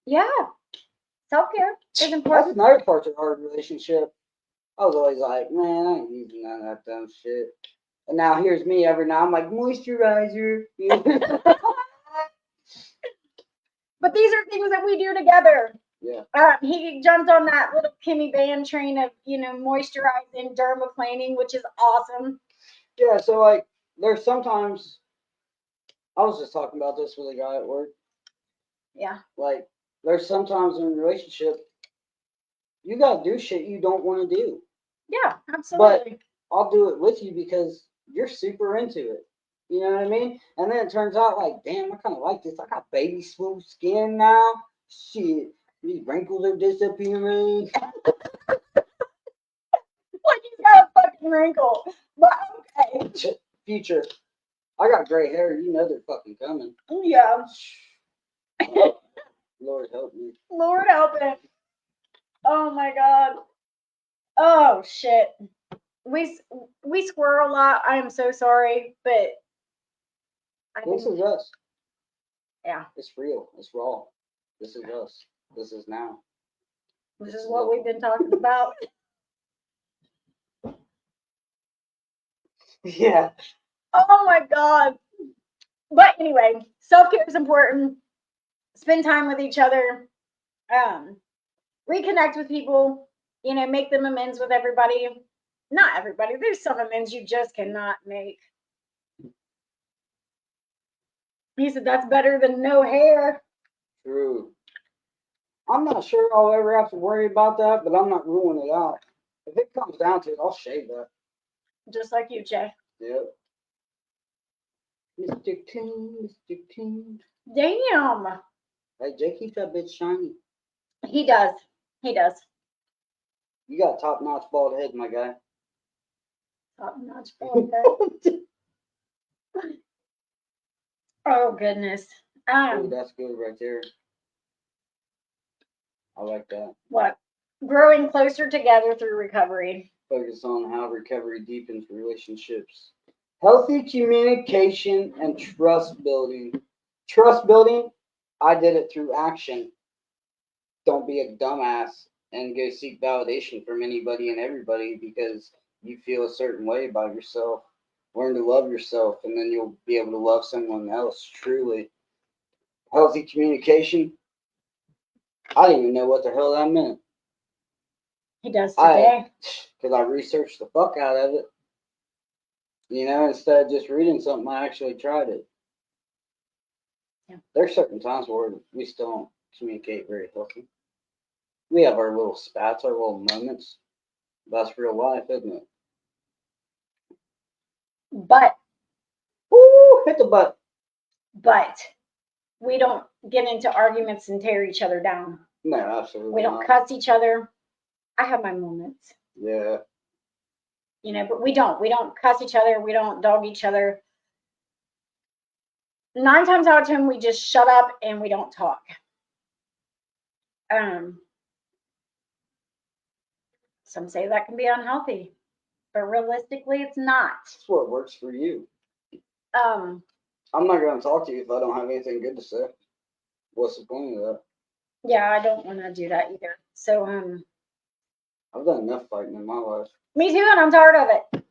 Yeah. Self-care is important. That's another part of our relationship. I was always like, man, I ain't using none of that dumb shit. And now here's me every now. I'm like, moisturizer. But these are things that we do together. Yeah. He jumped on that little Kimmy Van train of, moisturizing, dermaplaning, which is awesome. Yeah, so like there's sometimes I was just talking about this with a guy at work. Yeah. Like there's sometimes in a relationship You gotta do shit you don't want to do. Yeah, absolutely. I'll do it with you because you're super into it. You know what I mean? And then it turns out like, damn, I kind of like this. I got baby smooth skin now. Shit, these wrinkles are disappearing. Like you got a fucking wrinkle. But okay. Future, I got gray hair. You know they're fucking coming. Yeah. Lord help me. Lord help it. Oh my god. Oh shit. We swear a lot. I am so sorry, but I This think is us. yeah, It's real. It's raw. This is us. This is now. this is what we've been talking about. Yeah. Oh my god. But anyway, self-care is important. Spend time with each other. Um, reconnect with people, make them amends with everybody. Not everybody. There's some amends you just cannot make. He said that's better than no hair. True. I'm not sure I'll ever have to worry about that, but I'm not ruling it out. If it comes down to it, I'll shave that. Just like you, Jay. Yep. Mr. King, Mr. King. Damn. Hey, Jay, keep that bitch shiny. He does. He does. You got top notch bald head, my guy. Top notch bald head. Oh goodness. Ooh, that's good right there. I like that. What? Growing closer together through recovery. Focus on how recovery deepens relationships. Healthy communication and trust building. Trust building, I did it through action. Don't be a dumbass and go seek validation from anybody and everybody because you feel a certain way about yourself. Learn to love yourself, and then you'll be able to love someone else truly. Healthy communication, I didn't even know what the hell that meant. He does today. Because I researched the fuck out of it. Instead of just reading something, I actually tried it. Yeah. There's certain times where we still don't communicate very healthy. We have our little spats, our little moments. That's real life, isn't it? But Woo, hit the button. But we don't get into arguments and tear each other down. No, absolutely. We don't cuss each other. I have my moments. Yeah. But we don't. We don't cuss each other. We don't dog each other. 9 times out of 10, we just shut up and we don't talk. Some say that can be unhealthy, but realistically, it's not. That's what works for you. I'm not going to talk to you if I don't have anything good to say. What's the point of that? Yeah, I don't want to do that either. So, I've done enough fighting in my life. Me too, and I'm tired of it.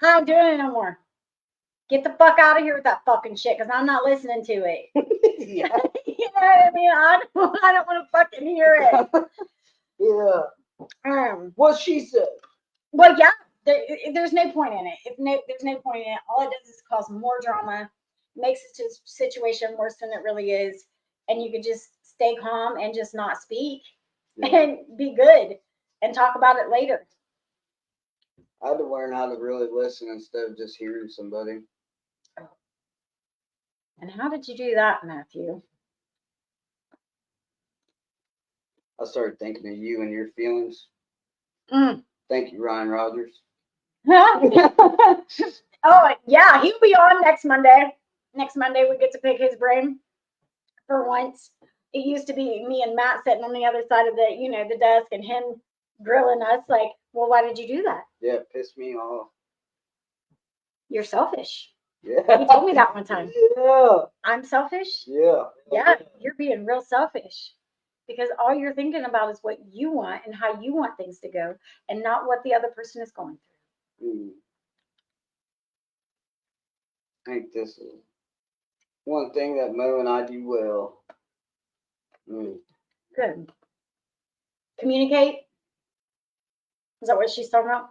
I ain't doing it no more. Get the fuck out of here with that fucking shit, because I'm not listening to it. Yeah. You know what I mean? I don't want to fucking hear it. Yeah. What she said. Well, yeah. There's no point in it. There's no point in it. All it does is cause more drama, makes the situation worse than it really is, and you could just stay calm and just not speak and be good and talk about it later. I had to learn how to really listen instead of just hearing somebody. And how did you do that, Matthew? I started thinking of you and your feelings. Mm. Thank you, Ryan Rogers. Oh, yeah, he'll be on next Monday. Next Monday, we get to pick his brain for once. It used to be me and Matt sitting on the other side of the desk and him grilling us like, well, why did you do that? Yeah, it pissed me off. You're selfish. Yeah. He told me that one time. Yeah. I'm selfish? Yeah. Yeah, you're being real selfish. Because all you're thinking about is what you want and how you want things to go, and not what the other person is going through. I think this is one thing that Mo and I do well. Good. Communicate. Is that what she's talking about?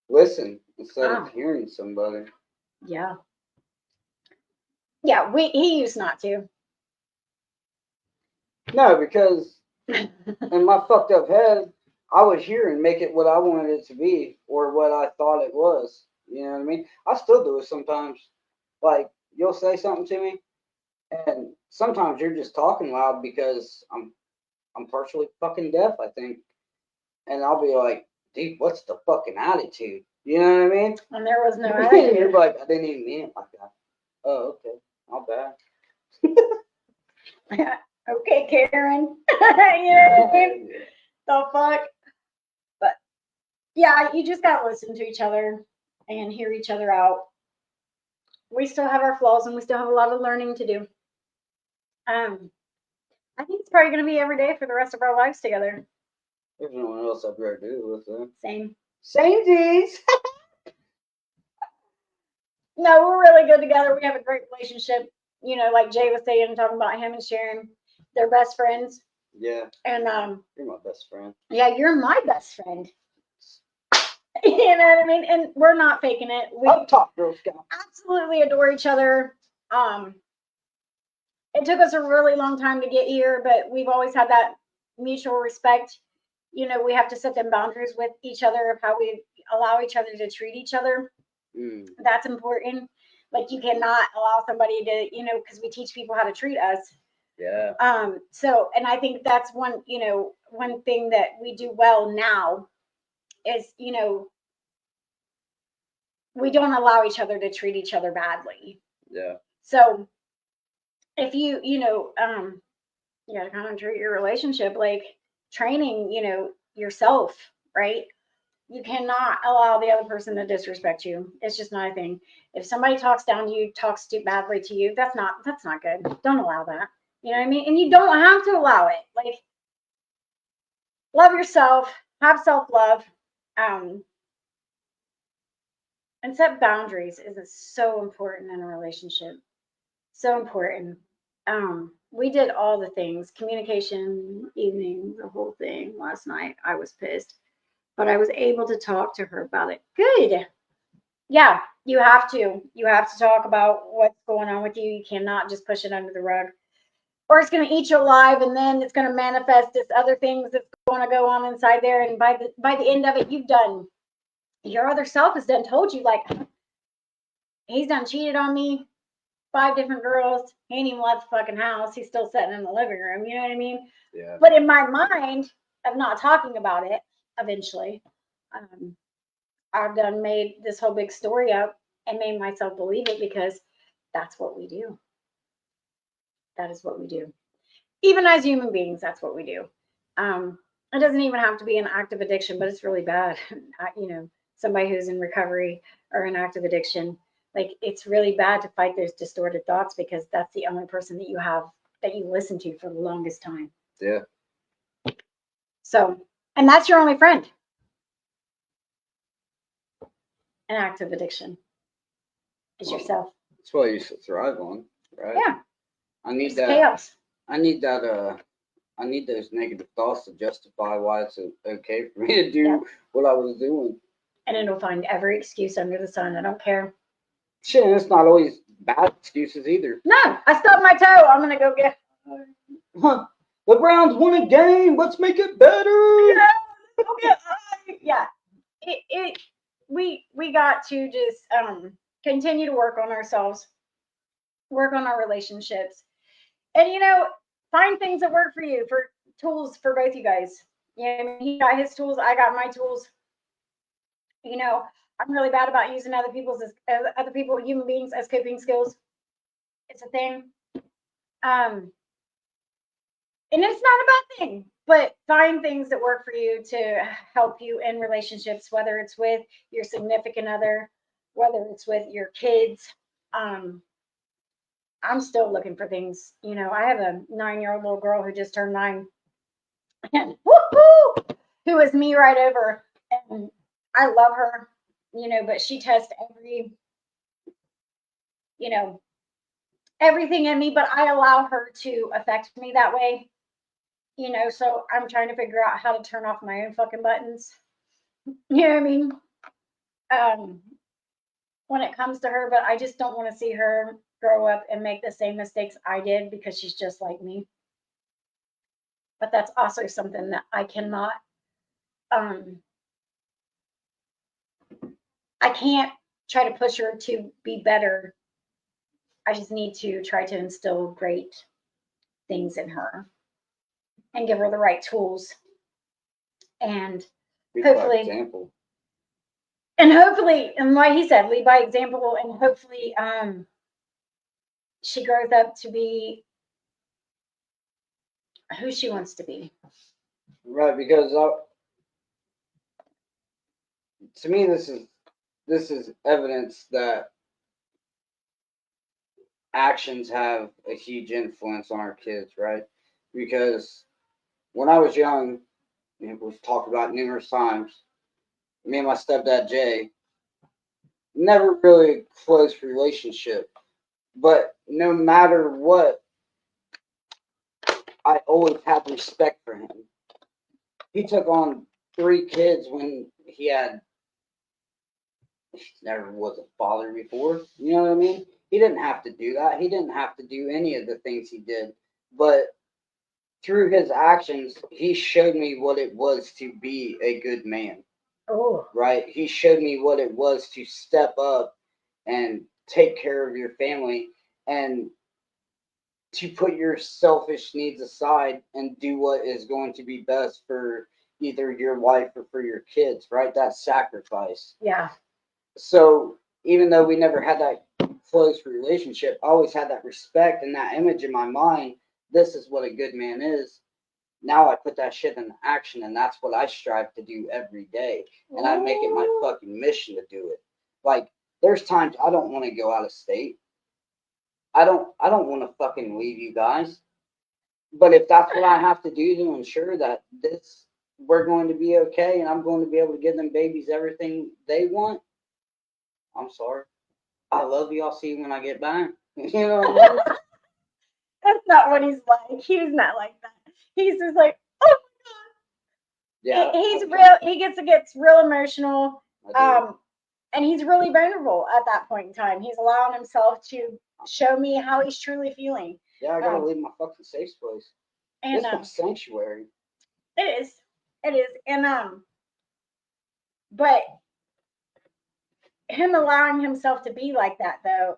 Listen instead of hearing somebody. Yeah. Yeah, he used not to. No, because In my fucked up head, I would hear and make it what I wanted it to be or what I thought it was. You know what I mean? I still do it sometimes. Like you'll say something to me, and sometimes you're just talking loud because I'm partially fucking deaf, I think, and I'll be like, dude, what's the fucking attitude? You know what I mean? And there was no And attitude. you're like, I didn't even mean it like that. Oh, okay, not bad. Okay, Karen. You know what I mean? The fuck? But yeah, you just gotta listen to each other and hear each other out. We still have our flaws and we still have a lot of learning to do. Um, I think it's probably gonna be every day for the rest of our lives together. There's no one else I'd rather do it with them. Same. Same D's. No, we're really good together. We have a great relationship. You know, like Jay was saying, talking about him and Sharon, they're best friends. Yeah. And you're my best friend. Yeah, you're my best friend. You know what I mean? And we're not faking it. We talk, Girl Scout. Absolutely adore each other. It took us a really long time to get here, but we've always had that mutual respect. You know, we have to set them boundaries with each other of how we allow each other to treat each other. That's important. Like you cannot allow somebody to, you know, because we teach people how to treat us. Yeah. So, and I think that's one, you know, one thing that we do well now is, you know, we don't allow each other to treat each other badly. Yeah. So if you know, you gotta kind of treat your relationship like training, you know, yourself, right? You cannot allow the other person to disrespect you. It's just not a thing. If somebody talks down to you, talks too badly to you, that's not good. Don't allow that. You know what I mean? And you don't have to allow it. Like, love yourself, have self-love, and set boundaries is so important in a relationship. So important. We did all the things, communication, evening, the whole thing last night. I was pissed, but I was able to talk to her about it. Good. Yeah, you have to. You have to talk about what's going on with you. You cannot just push it under the rug, or it's going to eat you alive, and then it's going to manifest as other things that's going to go on inside there. And by the end of it, you've done your other self has done told you like he's done cheated on me. 5 different girls. He ain't even left the fucking house. He's still sitting in the living room. You know what I mean? Yeah. But in my mind of not talking about it, eventually, I've done made this whole big story up and made myself believe it because that's what we do. That is what we do. Even as human beings, that's what we do. It doesn't even have to be an active addiction, but it's really bad. You know, somebody who's in recovery or an active addiction, like it's really bad to fight those distorted thoughts because that's the only person that you have that you listen to for the longest time. Yeah. So, and that's your only friend. An active addiction is yourself. That's what I used to thrive on, right? Yeah. I need It's that. Chaos. I need that. I need those negative thoughts to justify why it's okay for me to do what I was doing. And it'll find every excuse under the sun. I don't care. Shit, and it's not always bad excuses either. No, I stubbed my toe. I'm gonna go get. Huh. The Browns won a game. Let's make it better. Yeah. Okay. Yeah. We got to just continue to work on ourselves, work on our relationships, and you know, find things that work for you for tools for both you guys. You know, I mean, he got his tools, I got my tools. You know, I'm really bad about using other people's other people, human beings, as coping skills. It's a thing. And it's not a bad thing, but find things that work for you to help you in relationships, whether it's with your significant other, whether it's with your kids. I'm still looking for things. You know, I have a 9-year-old little girl who just turned 9, and woohoo, who is me right over. And I love her, you know, but she tests every, you know, everything in me, but I allow her to affect me that way. You know, so I'm trying to figure out how to turn off my own fucking buttons. You know what I mean? When it comes to her, but I just don't want to see her grow up and make the same mistakes I did because she's just like me. but that's also something that I cannot, um, I can't try to push her to be better. I just need to try to instill great things in her and give her the right tools. And Lead by hopefully, example. and like he said, lead by example, and hopefully, she grows up to be who she wants to be. Right, because to me, this is evidence that actions have a huge influence on our kids, right? Because when I was young, we've talked about numerous times, me and my stepdad Jay never really a close relationship. But no matter what, I always had respect for him. He took on 3 kids when he never was a father before. You know what I mean? He didn't have to do that. He didn't have to do any of the things he did. But through his actions, he showed me what it was to be a good man. Oh, Right? He showed me what it was to step up and take care of your family and to put your selfish needs aside and do what is going to be best for either your wife or for your kids, right? That sacrifice. yeah. So even though we never had that close relationship, I always had that respect and that image in my mind. This is what a good man is. Now I put that shit into action, and that's what I strive to do every day. And I make it my fucking mission to do it. Like, there's times I don't want to go out of state. I don't want to fucking leave you guys. But if that's what I have to do to ensure that this we're going to be okay and I'm going to be able to give them babies everything they want, I'm sorry. I love you. I'll see you when I get back. You know what I mean? That's not what he's like. He's not like that. He's just like, oh, Yeah. he's real. He gets real emotional. I do. And he's really vulnerable at that point in time. He's allowing himself to show me how he's truly feeling. Yeah, I gotta Um, leave my fucking safe place. and This is my sanctuary. it is, it is, and but him allowing himself to be like that though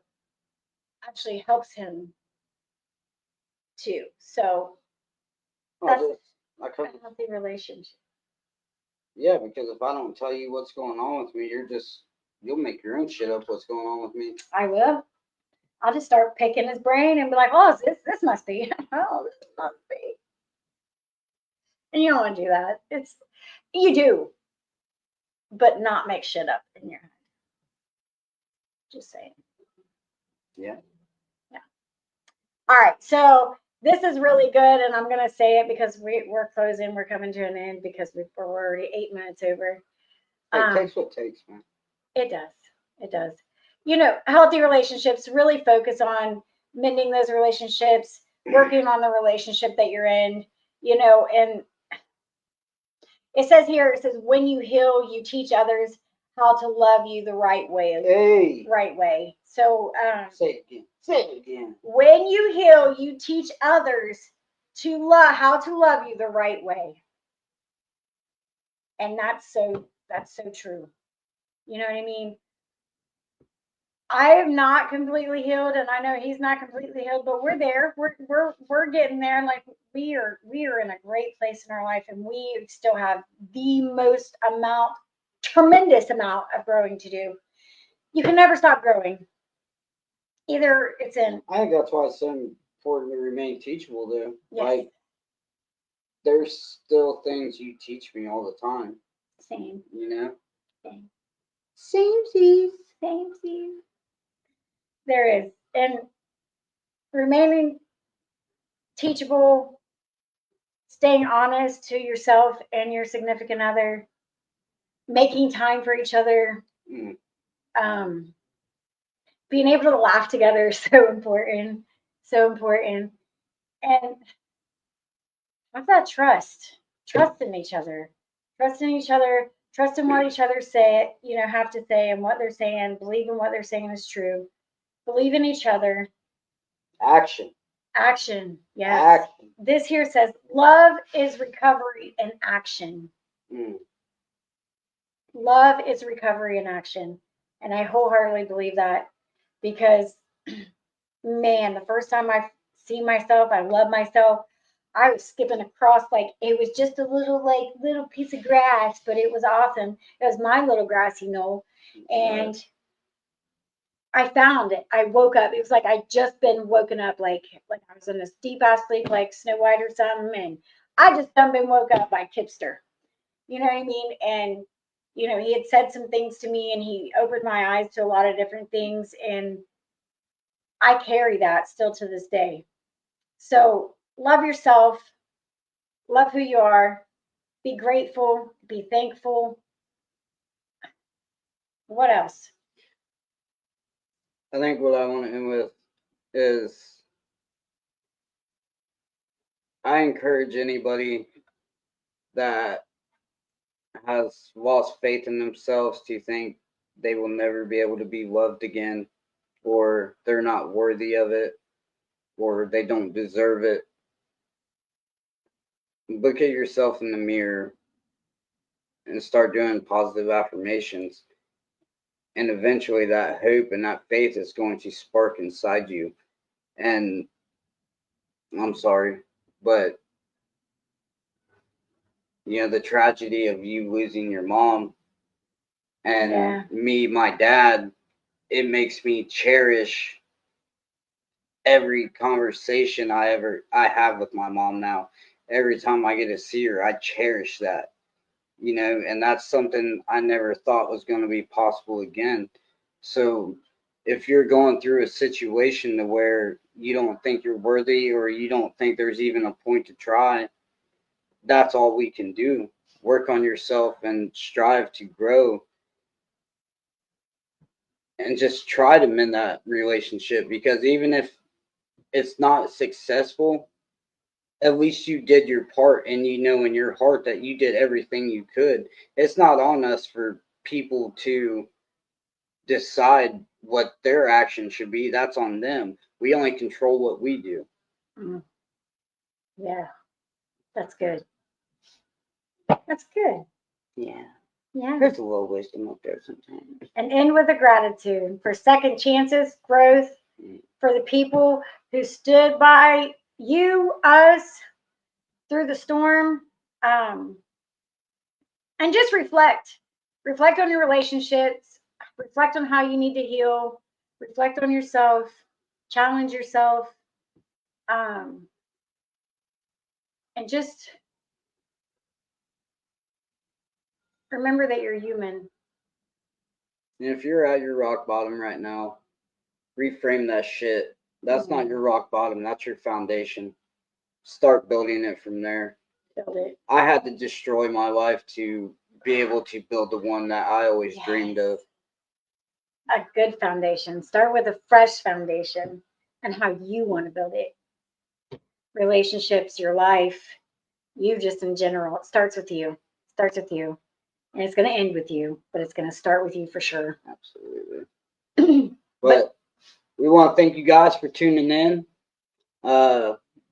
actually helps him too. So I that's just, I a come, healthy relationship. yeah, because if I don't tell you what's going on with me, you'll make your own shit up what's going on with me. I will. I'll just start picking his brain and be like, oh, this must be. Oh, this must be. And you don't want to do that. You do, but not make shit up in your head. Just saying. Yeah. Yeah. All right. So this is really good, and I'm gonna say it because we're closing. We're coming to an end because we're already 8 minutes over. It takes what it takes, man. It does. It does. Healthy relationships really focus on mending those relationships, working on the relationship that you're in. And it says here, it says, when you heal, you teach others how to love you the right way. Hey. Right way. So Say it again. Say it again. when you heal, you teach others to love how to love you the right way. And that's so true. You know what I mean? I am not completely healed, and I know he's not completely healed, but we're there. We're getting there. Like we are in a great place in our life, and we still have the tremendous amount of growing to do. You can never stop growing. Either it's in I think that's why it's so important to remain teachable, though. yes, Like, there's still things you teach me all the time. same, You know. same, Samesies. same. There is, and remaining teachable, staying honest to yourself and your significant other, making time for each other, Mm. um, being able to laugh together is so important, so important. And have that trust in each other, trust in what each other have to say and what they're saying, believe in what they're saying is true, believe in each other. Action. Action. Yes. Action. This here says love is recovery in action. Mm. Love is recovery in action. And I wholeheartedly believe that because, man, the first time I see myself, I love myself. I was skipping across like it was just a little piece of grass, but it was awesome. It was my little grassy knoll. And I found it. I woke up. It was like I just been woken up, like I was in a deep ass sleep, like Snow White or something, and I just done been woke up by Kipster. You know what I mean? And he had said some things to me, and he opened my eyes to a lot of different things, and I carry that still to this day. So love yourself, love who you are, be grateful, be thankful. What else? I think what I want to end with is I encourage anybody that has lost faith in themselves to think they will never be able to be loved again, or they're not worthy of it, or they don't deserve it. Look at yourself in the mirror and start doing positive affirmations. And eventually, that hope and that faith is going to spark inside you. And I'm sorry, but the tragedy of you losing your mom and me, my dad, it makes me cherish every conversation I have with my mom now. Every time I get to see her, I cherish that. And that's something I never thought was going to be possible again. So if you're going through a situation to where you don't think you're worthy or you don't think there's even a point to try, that's all we can do. Work on yourself and strive to grow and just try to mend that relationship, because even if it's not successful, at least you did your part, and you know in your heart that you did everything you could. It's not on us for people to decide what their action should be. That's on them. We only control what we do. Mm. Yeah, that's good. That's good. Yeah. Yeah. There's a little wisdom up there sometimes. And end with a gratitude for second chances, growth, for the people who stood by you, us, through the storm. And just reflect. Reflect on your relationships. Reflect on how you need to heal. Reflect on yourself. Challenge yourself. And just remember that you're human. And if you're at your rock bottom right now, reframe that shit. That's not your rock bottom. That's your foundation. Start building it from there. Build it. I had to destroy my life to be able to build the one that I always dreamed of. A good foundation. Start with a fresh foundation and how you want to build it. Relationships, your life, you just in general. It starts with you. Starts with you. And it's going to end with you, but it's going to start with you for sure. Absolutely. But we want to thank you guys for tuning in.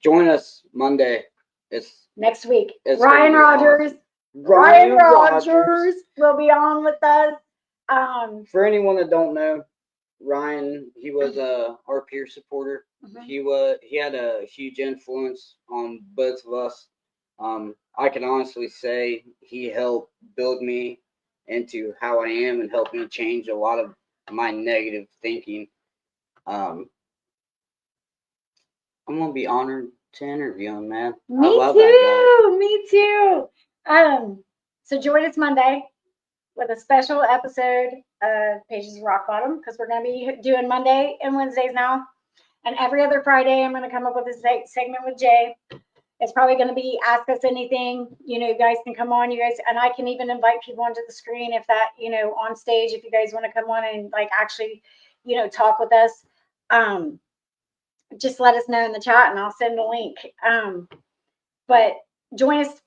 Join us Monday. It's next week. It's Ryan Rogers. Ryan Rogers will be on with us. For anyone that don't know, Ryan, he was our peer supporter. He had a huge influence on both of us. I can honestly say he helped build me into how I am and helped me change a lot of my negative thinking. I'm gonna be honored to interview him, man. Me too. Me too. So join us Monday with a special episode of Pages of Rock Bottom, because we're going to be doing Monday and Wednesdays now. And every other Friday, I'm going to come up with a segment with Jay. It's probably going to be Ask Us Anything. You guys can come on, you guys, and I can even invite people onto the screen if that, on stage, if you guys want to come on and actually, talk with us. Just let us know in the chat and I'll send a link. But join us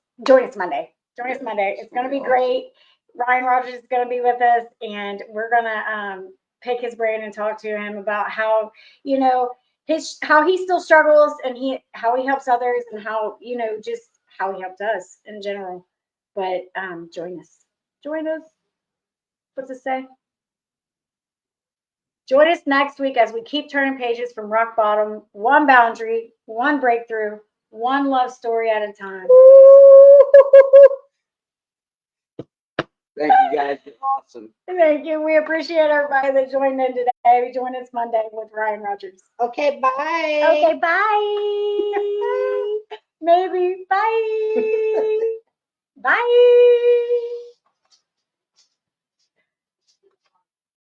Monday. Join us Monday. It's going to be great. Ryan Rogers is going to be with us, and we're going to pick his brain and talk to him about how, how he still struggles and how he helps others and how, just how he helped us in general. But join us. Join us. What's it say? Join us next week as we keep turning pages from rock bottom, one boundary, one breakthrough, one love story at a time. Thank you guys. It's awesome. Thank you. We appreciate everybody that joined in today. Join us Monday with Ryan Rogers. Okay, bye. Okay, bye. Maybe. Bye. Bye.